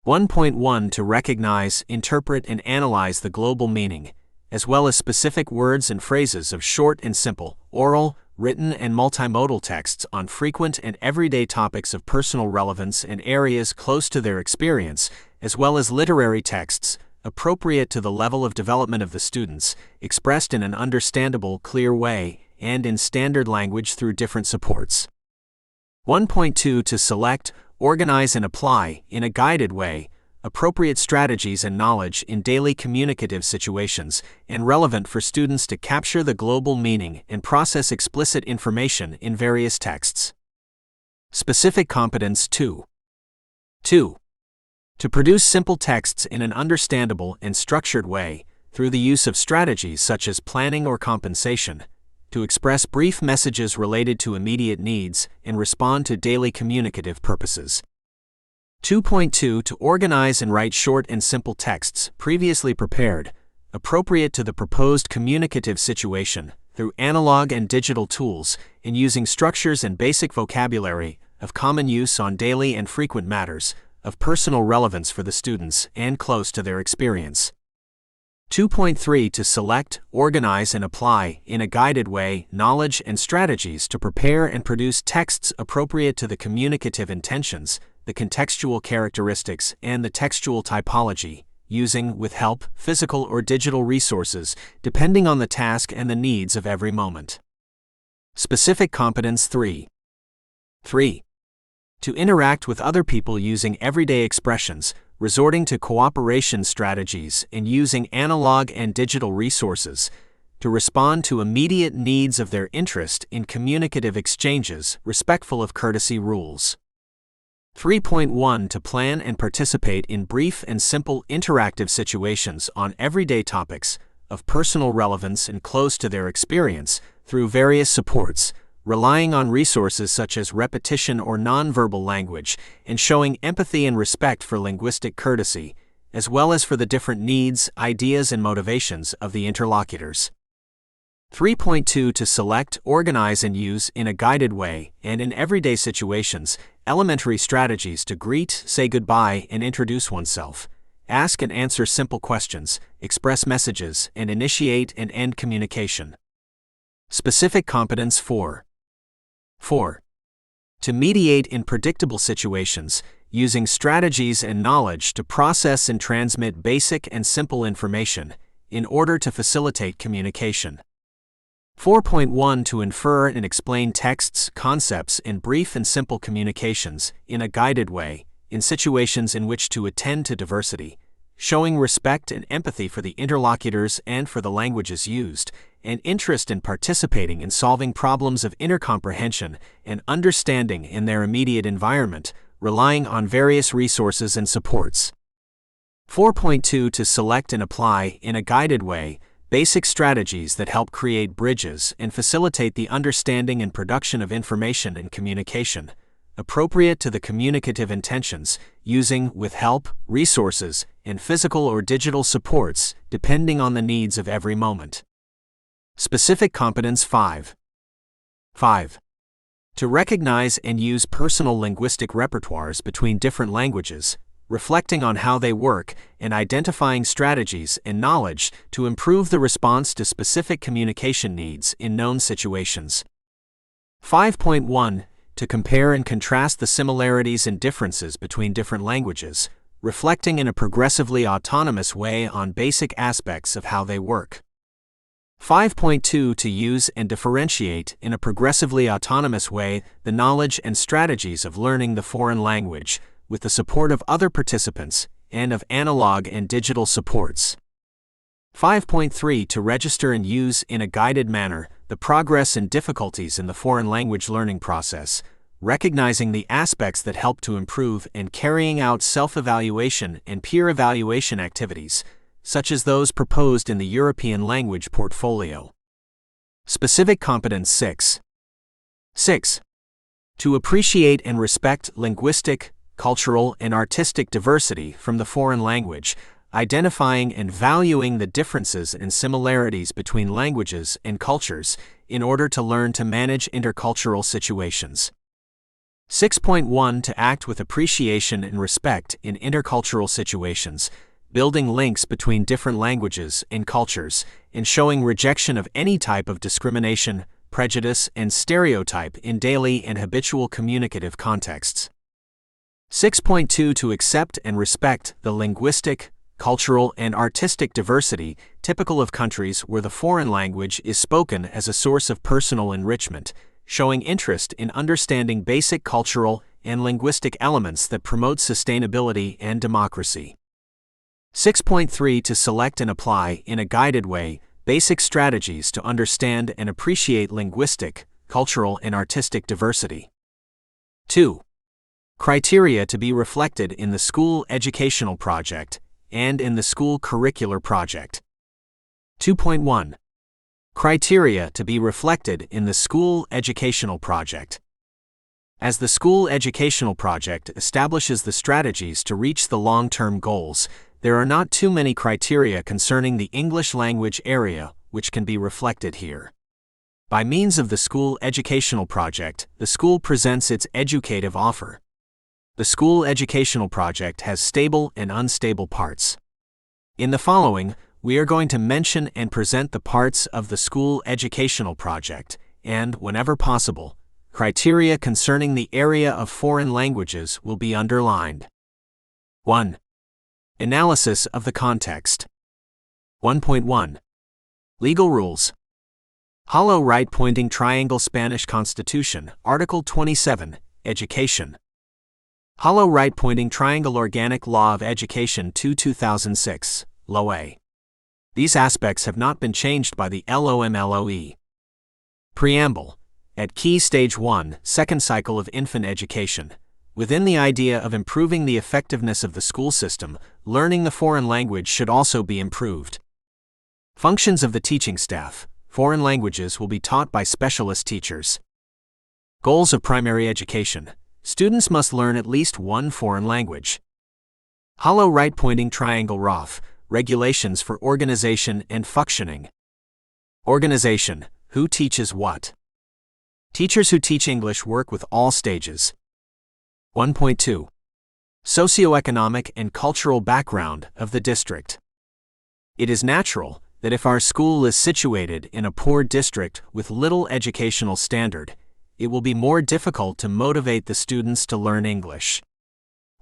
C: 1.1 To recognize, interpret, and analyze the global meaning, as well as specific words and phrases of short and simple, oral, written, and multimodal texts on frequent and everyday topics of personal relevance and areas close to their experience, as well as literary texts, appropriate to the level of development of the students, expressed in an understandable, clear way, and in standard language through different supports. 1.2 To select, organize, and apply, in a guided way, appropriate strategies and knowledge in daily communicative situations, and relevant for students to capture the global meaning and process explicit information in various texts. Specific Competence 2. 2. To produce simple texts in an understandable and structured way, through the use of strategies such as planning or compensation, to express brief messages related to immediate needs and respond to daily communicative purposes. 2.2 To organize and write short and simple texts, previously prepared, appropriate to the proposed communicative situation, through analog and digital tools, and using structures and basic vocabulary of common use on daily and frequent matters, of personal relevance for the students and close to their experience. 2.3 To select, organize, and apply, in a guided way, knowledge and strategies to prepare and produce texts appropriate to the communicative intentions, the contextual characteristics, and the textual typology, using, with help, physical or digital resources, depending on the task and the needs of every moment. Specific Competence 3. 3. To interact with other people using everyday expressions, resorting to cooperation strategies, and using analog and digital resources, to respond to immediate needs of their interest in communicative exchanges, respectful of courtesy rules. 3.1 To plan and participate in brief and simple interactive situations on everyday topics of personal relevance and close to their experience through various supports, relying on resources such as repetition or nonverbal language, and showing empathy and respect for linguistic courtesy, as well as for the different needs, ideas, and motivations of the interlocutors. 3.2 To select, organize, and use, in a guided way, and in everyday situations, elementary strategies to greet, say goodbye, and introduce oneself, ask and answer simple questions, express messages, and initiate and end communication. Specific Competence 4. 4. To mediate in predictable situations, using strategies and knowledge to process and transmit basic and simple information, in order to facilitate communication. 4.1 To infer and explain texts, concepts, in brief and simple communications, in a guided way, in situations in which to attend to diversity, showing respect and empathy for the interlocutors and for the languages used, and interest in participating in solving problems of intercomprehension and understanding in their immediate environment, relying on various resources and supports. 4.2 To select and apply, in a guided way, basic strategies that help create bridges and facilitate the understanding and production of information and communication, appropriate to the communicative intentions, using with help, resources, and physical or digital supports, depending on the needs of every moment. Specific competence 5. 5. To recognize and use personal linguistic repertoires between different languages, reflecting on how they work, and identifying strategies and knowledge to improve the response to specific communication needs in known situations. 5.1. To compare and contrast the similarities and differences between different languages, reflecting in a progressively autonomous way on basic aspects of how they work. 5.2. To use and differentiate in a progressively autonomous way the knowledge and strategies of learning the foreign language, with the support of other participants, and of analog and digital supports. 5.3. To register and use in a guided manner the progress and difficulties in the foreign language learning process, recognizing the aspects that help to improve and carrying out self-evaluation and peer evaluation activities, such as those proposed in the European Language Portfolio. Specific competence 6. 6. To appreciate and respect linguistic, cultural, and artistic diversity from the foreign language, identifying and valuing the differences and similarities between languages and cultures in order to learn to manage intercultural situations. 6.1. To act with appreciation and respect in intercultural situations, building links between different languages and cultures, and showing rejection of any type of discrimination, prejudice, and stereotype in daily and habitual communicative contexts. 6.2. To accept and respect the linguistic, cultural, and artistic diversity typical of countries where the foreign language is spoken as a source of personal enrichment, showing interest in understanding basic cultural and linguistic elements that promote sustainability and democracy. 6.3. To select and apply, in a guided way, basic strategies to understand and appreciate linguistic, cultural, and artistic diversity. 2. Criteria to be reflected in the school educational project and in the school curricular project. 2.1. Criteria to be reflected in the school educational project. As the school educational project establishes the strategies to reach the long-term goals, there are not too many criteria concerning the English language area which can be reflected here. By means of the school educational project, the school presents its educative offer. The school educational project has stable and unstable parts. In the following, we are going to mention and present the parts of the school educational project, and, whenever possible, criteria concerning the area of foreign languages will be underlined. 1. Analysis of the context. 1.1. Legal rules. Hollow right pointing triangle Spanish Constitution, Article 27, Education. Hollow right pointing triangle Organic Law of Education 2006, LOMLOE. These aspects have not been changed by the LOMLOE. Preamble. At Key Stage 1, Second Cycle of Infant Education, within the idea of improving the effectiveness of the school system, learning the foreign language should also be improved. Functions of the teaching staff. Foreign languages will be taught by specialist teachers. Goals of primary education. Students must learn at least one foreign language. Hollow right pointing triangle ROF. Regulations for organization and functioning. Organization. Who teaches what? Teachers who teach English work with all stages. 1.2. Socioeconomic and cultural background of the district. It is natural that if our school is situated in a poor district with little educational standard, it will be more difficult to motivate the students to learn English.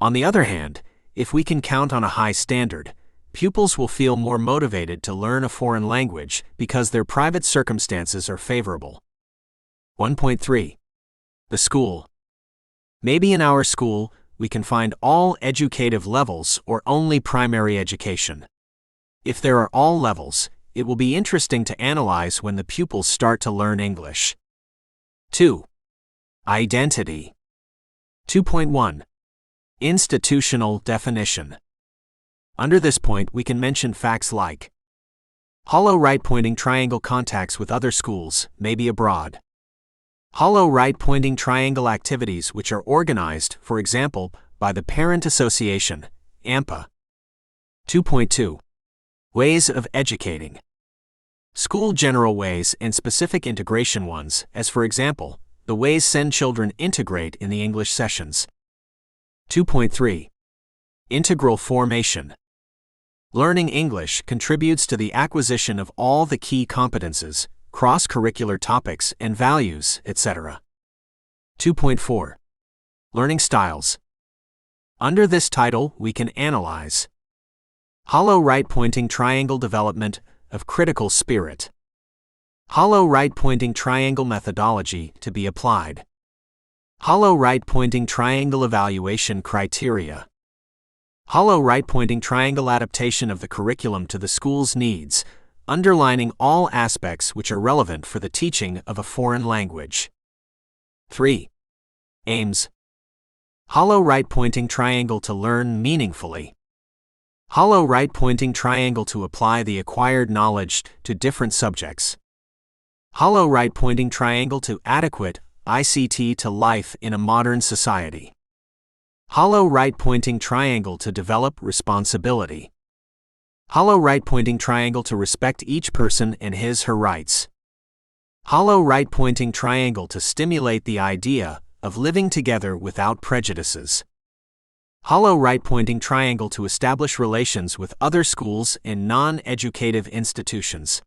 C: On the other hand, if we can count on a high standard, pupils will feel more motivated to learn a foreign language because their private circumstances are favorable. 1.3. The school. Maybe in our school, we can find all educative levels or only primary education. If there are all levels, it will be interesting to analyze when the pupils start to learn English. 2. Identity. 2.1. Institutional definition. Under this point, we can mention facts like hollow right pointing triangle contacts with other schools, maybe abroad. Hollow right-pointing triangle activities which are organized, for example, by the Parent Association, AMPA. 2.2. Ways of educating. School general ways and specific integration ones, as for example, the ways send children integrate in the English sessions. 2.3. Integral formation. Learning English contributes to the acquisition of all the key competences, cross-curricular topics and values, etc. 2.4. Learning styles. Under this title, we can analyze hollow right-pointing triangle development of critical spirit, hollow right-pointing triangle methodology to be applied, hollow right-pointing triangle evaluation criteria, hollow right-pointing triangle adaptation of the curriculum to the school's needs, underlining all aspects which are relevant for the teaching of a foreign language. 3. Aims. Hollow right-pointing triangle to learn meaningfully. Hollow right-pointing triangle to apply the acquired knowledge to different subjects. Hollow right-pointing triangle to adequate ICT to life in a modern society. Hollow right-pointing triangle to develop responsibility. Hollow right-pointing triangle to respect each person and his/her rights. Hollow right-pointing triangle to stimulate the idea of living together without prejudices. Hollow right-pointing triangle to establish relations with other schools and non-educative institutions.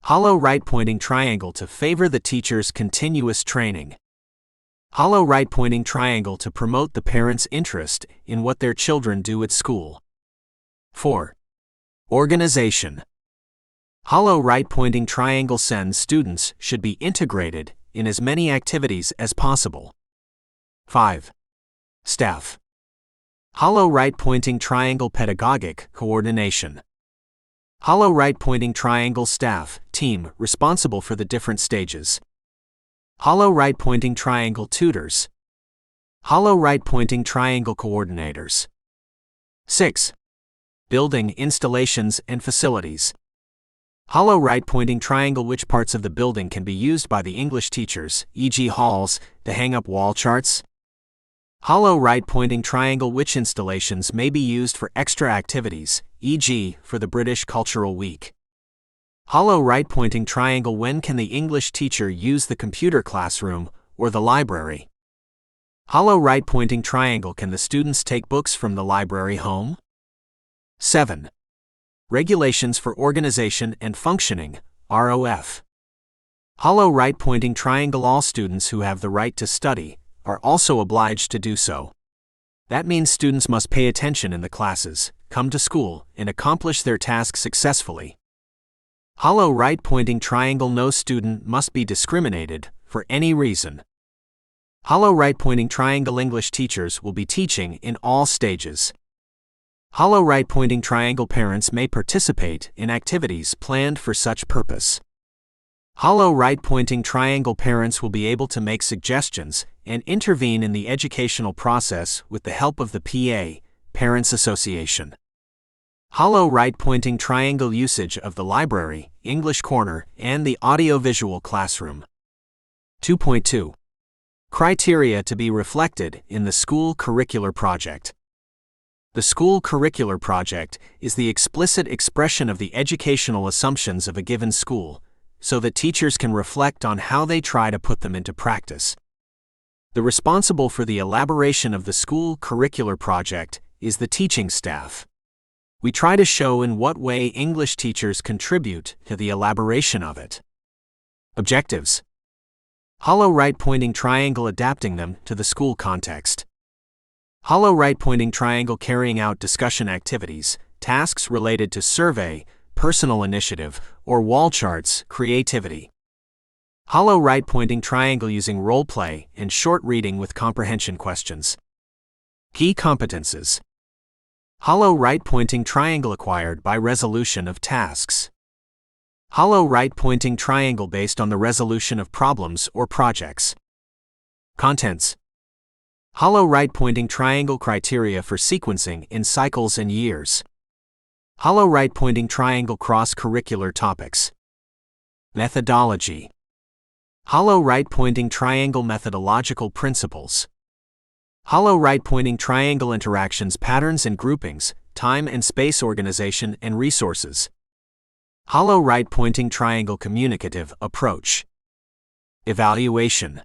C: Hollow right-pointing triangle to favor the teacher's continuous training. Hollow right-pointing triangle to promote the parents' interest in what their children do at school. 4. Organization. Hollow right-pointing triangle sends students should be integrated in as many activities as possible. 5. Staff. Hollow right-pointing triangle pedagogic coordination. Hollow right-pointing triangle staff, team responsible for the different stages. Hollow right-pointing triangle tutors. Hollow right-pointing triangle coordinators. 6. Building installations and facilities. Hollow right-pointing triangle which parts of the building can be used by the English teachers, e.g. halls, to hang up wall charts. Hollow right-pointing triangle which installations may be used for extra activities, e.g. for the British Cultural Week. Hollow right-pointing triangle when can the English teacher use the computer classroom or the library. Hollow right-pointing triangle can the students take books from the library home? 7. Regulations for Organization and Functioning, ROF. Hollow right-pointing triangle all students who have the right to study are also obliged to do so. That means students must pay attention in the classes, come to school, and accomplish their tasks successfully. Hollow right-pointing triangle no student must be discriminated for any reason. Hollow right-pointing triangle English teachers will be teaching in all stages. Hollow right-pointing triangle parents may participate in activities planned for such purpose. Hollow right-pointing triangle parents will be able to make suggestions and intervene in the educational process with the help of the PA, Parents Association. Hollow right-pointing triangle usage of the library, English corner, and the audio-visual classroom. 2.2. Criteria to be reflected in the school curricular project. The school curricular project is the explicit expression of the educational assumptions of a given school, so that teachers can reflect on how they try to put them into practice. The responsible for the elaboration of the school curricular project is the teaching staff. We try to show in what way English teachers contribute to the elaboration of it. Objectives. Hollow right-pointing triangle adapting them to the school context. Hollow right-pointing triangle carrying out discussion activities, tasks related to survey, personal initiative, or wall charts, creativity. Hollow right-pointing triangle using role play and short reading with comprehension questions. Key competences. Hollow right-pointing triangle acquired by resolution of tasks. Hollow right-pointing triangle based on the resolution of problems or projects. Contents. Hollow right-pointing triangle criteria for sequencing in cycles and years. Hollow right-pointing triangle cross-curricular topics. Methodology. Hollow right-pointing triangle methodological principles. Hollow right-pointing triangle interactions, patterns and groupings, time and space organization and resources. Hollow right-pointing triangle communicative approach. Evaluation.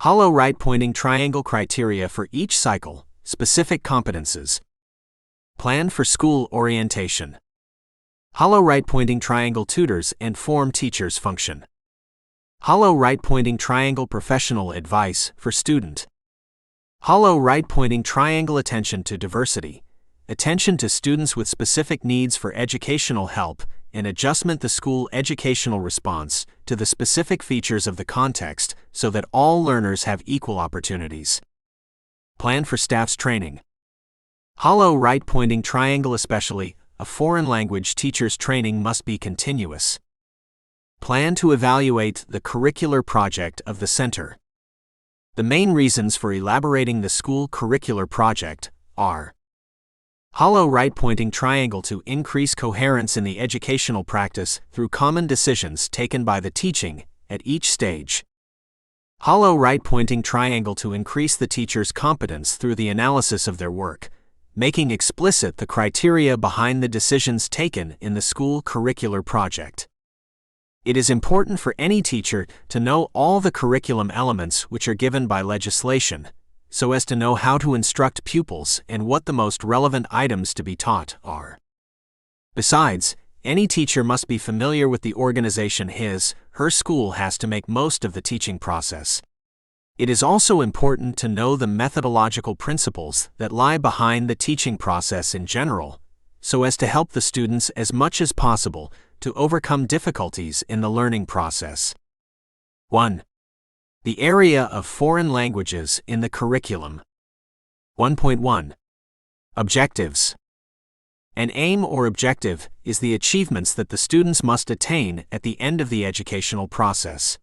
C: Hollow right-pointing triangle criteria for each cycle, specific competences. Plan for school orientation. Hollow right-pointing triangle tutors and form teachers function. Hollow right-pointing triangle professional advice for student. Hollow right-pointing triangle attention to diversity. Attention to students with specific needs for educational help and adjustment the school educational response to the specific features of the context so that all learners have equal opportunities. Plan for staff's training. Hollow right-pointing triangle especially a foreign language teacher's training must be continuous. Plan to evaluate the curricular project of the center. The main reasons for elaborating the school curricular project are: hollow right-pointing triangle to increase coherence in the educational practice through common decisions taken by the teaching at each stage. Hollow right-pointing triangle to increase the teacher's competence through the analysis of their work, making explicit the criteria behind the decisions taken in the school curricular project. It is important for any teacher to know all the curriculum elements which are given by legislation, so as to know how to instruct pupils and what the most relevant items to be taught are. Besides, any teacher must be familiar with the organization his/her school has to make most of the teaching process. It is also important to know the methodological principles that lie behind the teaching process in general, so as to help the students as much as possible to overcome difficulties in the learning process. 1. The area of foreign languages in the curriculum. 1.1. Objectives. An aim or objective is the achievements that the students must attain at the end of the educational process.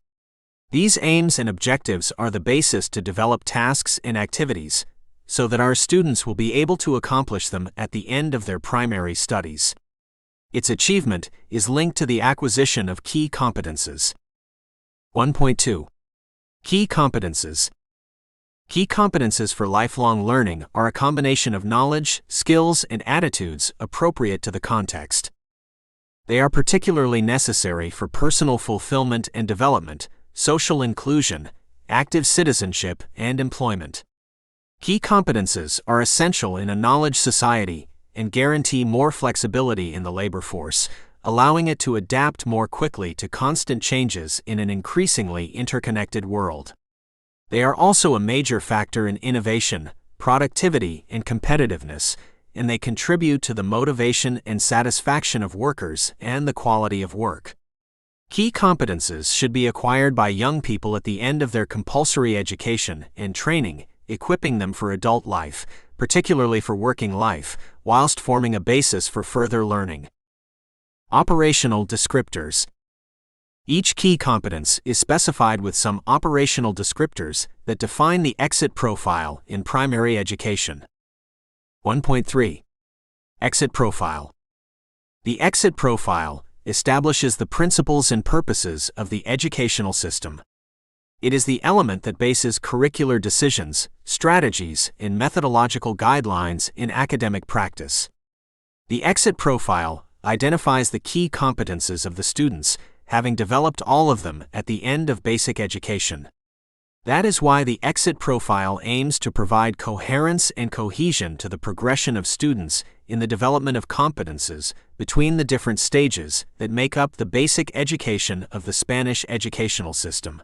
C: These aims and objectives are the basis to develop tasks and activities, so that our students will be able to accomplish them at the end of their primary studies. Its achievement is linked to the acquisition of key competences. 1.2. Key competences. Key competences for lifelong learning are a combination of knowledge, skills, and attitudes appropriate to the context. They are particularly necessary for personal fulfillment and development, social inclusion, active citizenship, and employment. Key competences are essential in a knowledge society and guarantee more flexibility in the labor force, allowing it to adapt more quickly to constant changes in an increasingly interconnected world. They are also a major factor in innovation, productivity, and competitiveness, and they contribute to the motivation and satisfaction of workers and the quality of work. Key competences should be acquired by young people at the end of their compulsory education and training, equipping them for adult life, particularly for working life, whilst forming a basis for further learning. Operational descriptors. Each key competence is specified with some operational descriptors that define the exit profile in primary education. 1.3. Exit profile. The exit profile establishes the principles and purposes of the educational system. It is the element that bases curricular decisions, strategies, and methodological guidelines in academic practice. The exit profile identifies the key competences of the students, having developed all of them at the end of basic education. That is why the exit profile aims to provide coherence and cohesion to the progression of students in the development of competences between the different stages that make up the basic education of the Spanish educational system.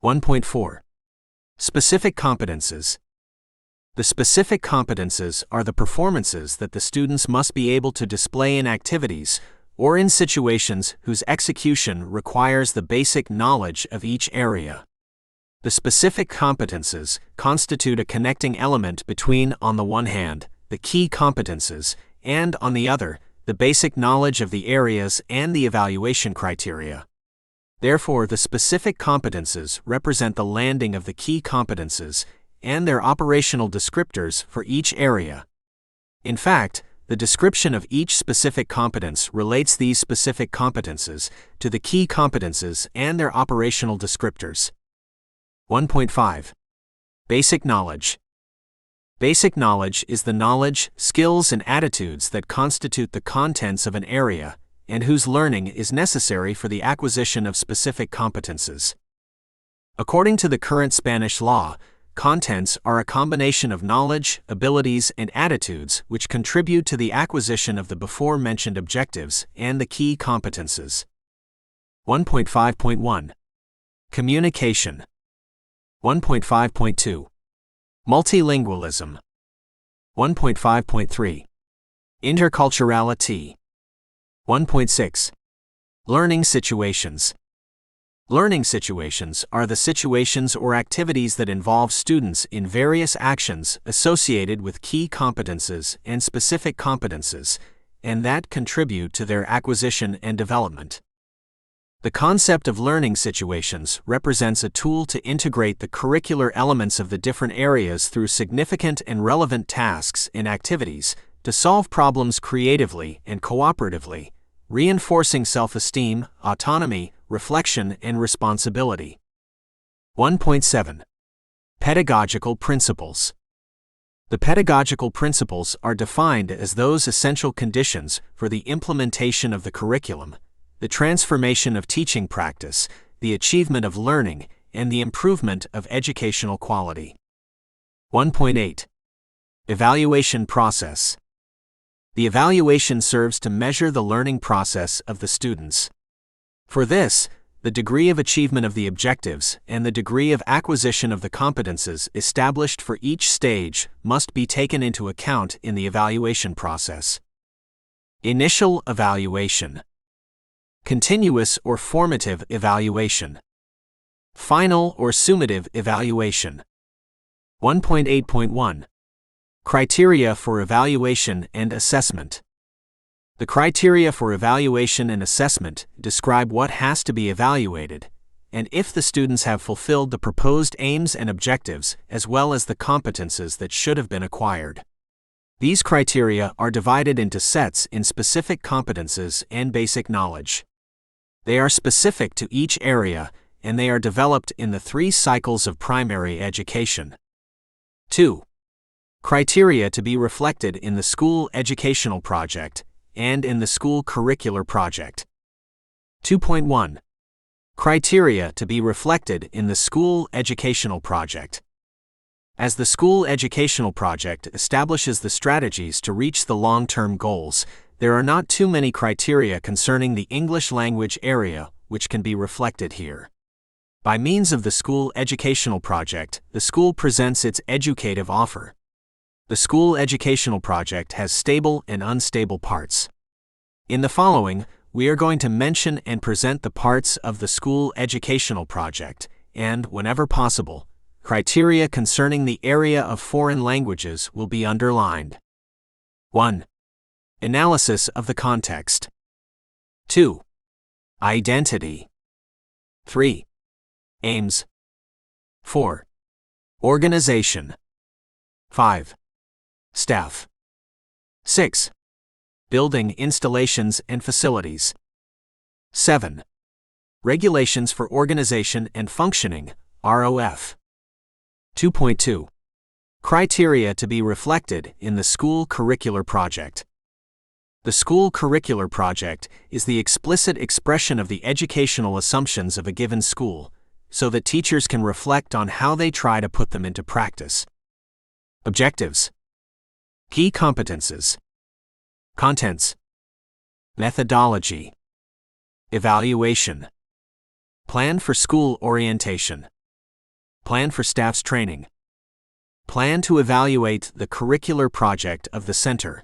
C: 1.4. Specific competences. The specific competences are the performances that the students must be able to display in activities or in situations whose execution requires the basic knowledge of each area. The specific competences constitute a connecting element between, on the one hand, the key competences, and, on the other, the basic knowledge of the areas and the evaluation criteria. Therefore, the specific competences represent the landing of the key competences and their operational descriptors for each area. In fact, The description of each specific competence relates these specific competences to the key competences and their operational descriptors. 1.5. Basic knowledge. Basic knowledge is the knowledge, skills, and attitudes that constitute the contents of an area and whose learning is necessary for the acquisition of specific competences. According to the current Spanish law, contents are a combination of knowledge, abilities, and attitudes which contribute to the acquisition of the before-mentioned objectives and the key competences. 1.5.1. Communication. 1.5.2. Multilingualism. 1.5.3. Interculturality. 1.6. Learning situations. Learning situations are the situations or activities that involve students in various actions associated with key competences and specific competences, and that contribute to their acquisition and development. The concept of learning situations represents a tool to integrate the curricular elements of the different areas through significant and relevant tasks and activities to solve problems creatively and cooperatively, reinforcing self-esteem, autonomy, reflection, and responsibility. 1.7. Pedagogical principles. The pedagogical principles are defined as those essential conditions for the implementation of the curriculum, the transformation of teaching practice, the achievement of learning, and the improvement of educational quality. 1.8. Evaluation process. The evaluation serves to measure the learning process of the students. For this, the degree of achievement of the objectives and the degree of acquisition of the competences established for each stage must be taken into account in the evaluation process. Initial evaluation. Continuous or formative evaluation. Final or summative evaluation. 1.8.1. Criteria for evaluation and assessment. The criteria for evaluation and assessment describe what has to be evaluated, and if the students have fulfilled the proposed aims and objectives, as well as the competences that should have been acquired. These criteria are divided into sets in specific competences and basic knowledge. They are specific to each area, and they are developed in the 3 cycles of primary education. 2. Criteria to be reflected in the school educational project and in the school curricular project. 2.1. Criteria to be reflected in the school educational project. As the school educational project establishes the strategies to reach the long-term goals, there are not too many criteria concerning the English language area which can be reflected here. By means of the school educational project, the school presents its educative offer. The school educational project has stable and unstable parts. In the following, we are going to mention and present the parts of the school educational project, and, whenever possible, criteria concerning the area of foreign languages will be underlined. 1. Analysis of the context. 2. Identity. 3. Aims. 4. Organization. 5. Staff. 6. Building installations and facilities. 7. Regulations for Organization and Functioning, ROF. 2.2. Criteria to be reflected in the school curricular project. The school curricular project is the explicit expression of the educational assumptions of a given school, so that teachers can reflect on how they try to put them into practice. Objectives. Key competences. Contents. Methodology. Evaluation. Plan for school orientation. Plan for staff's training. Plan to evaluate the curricular project of the center.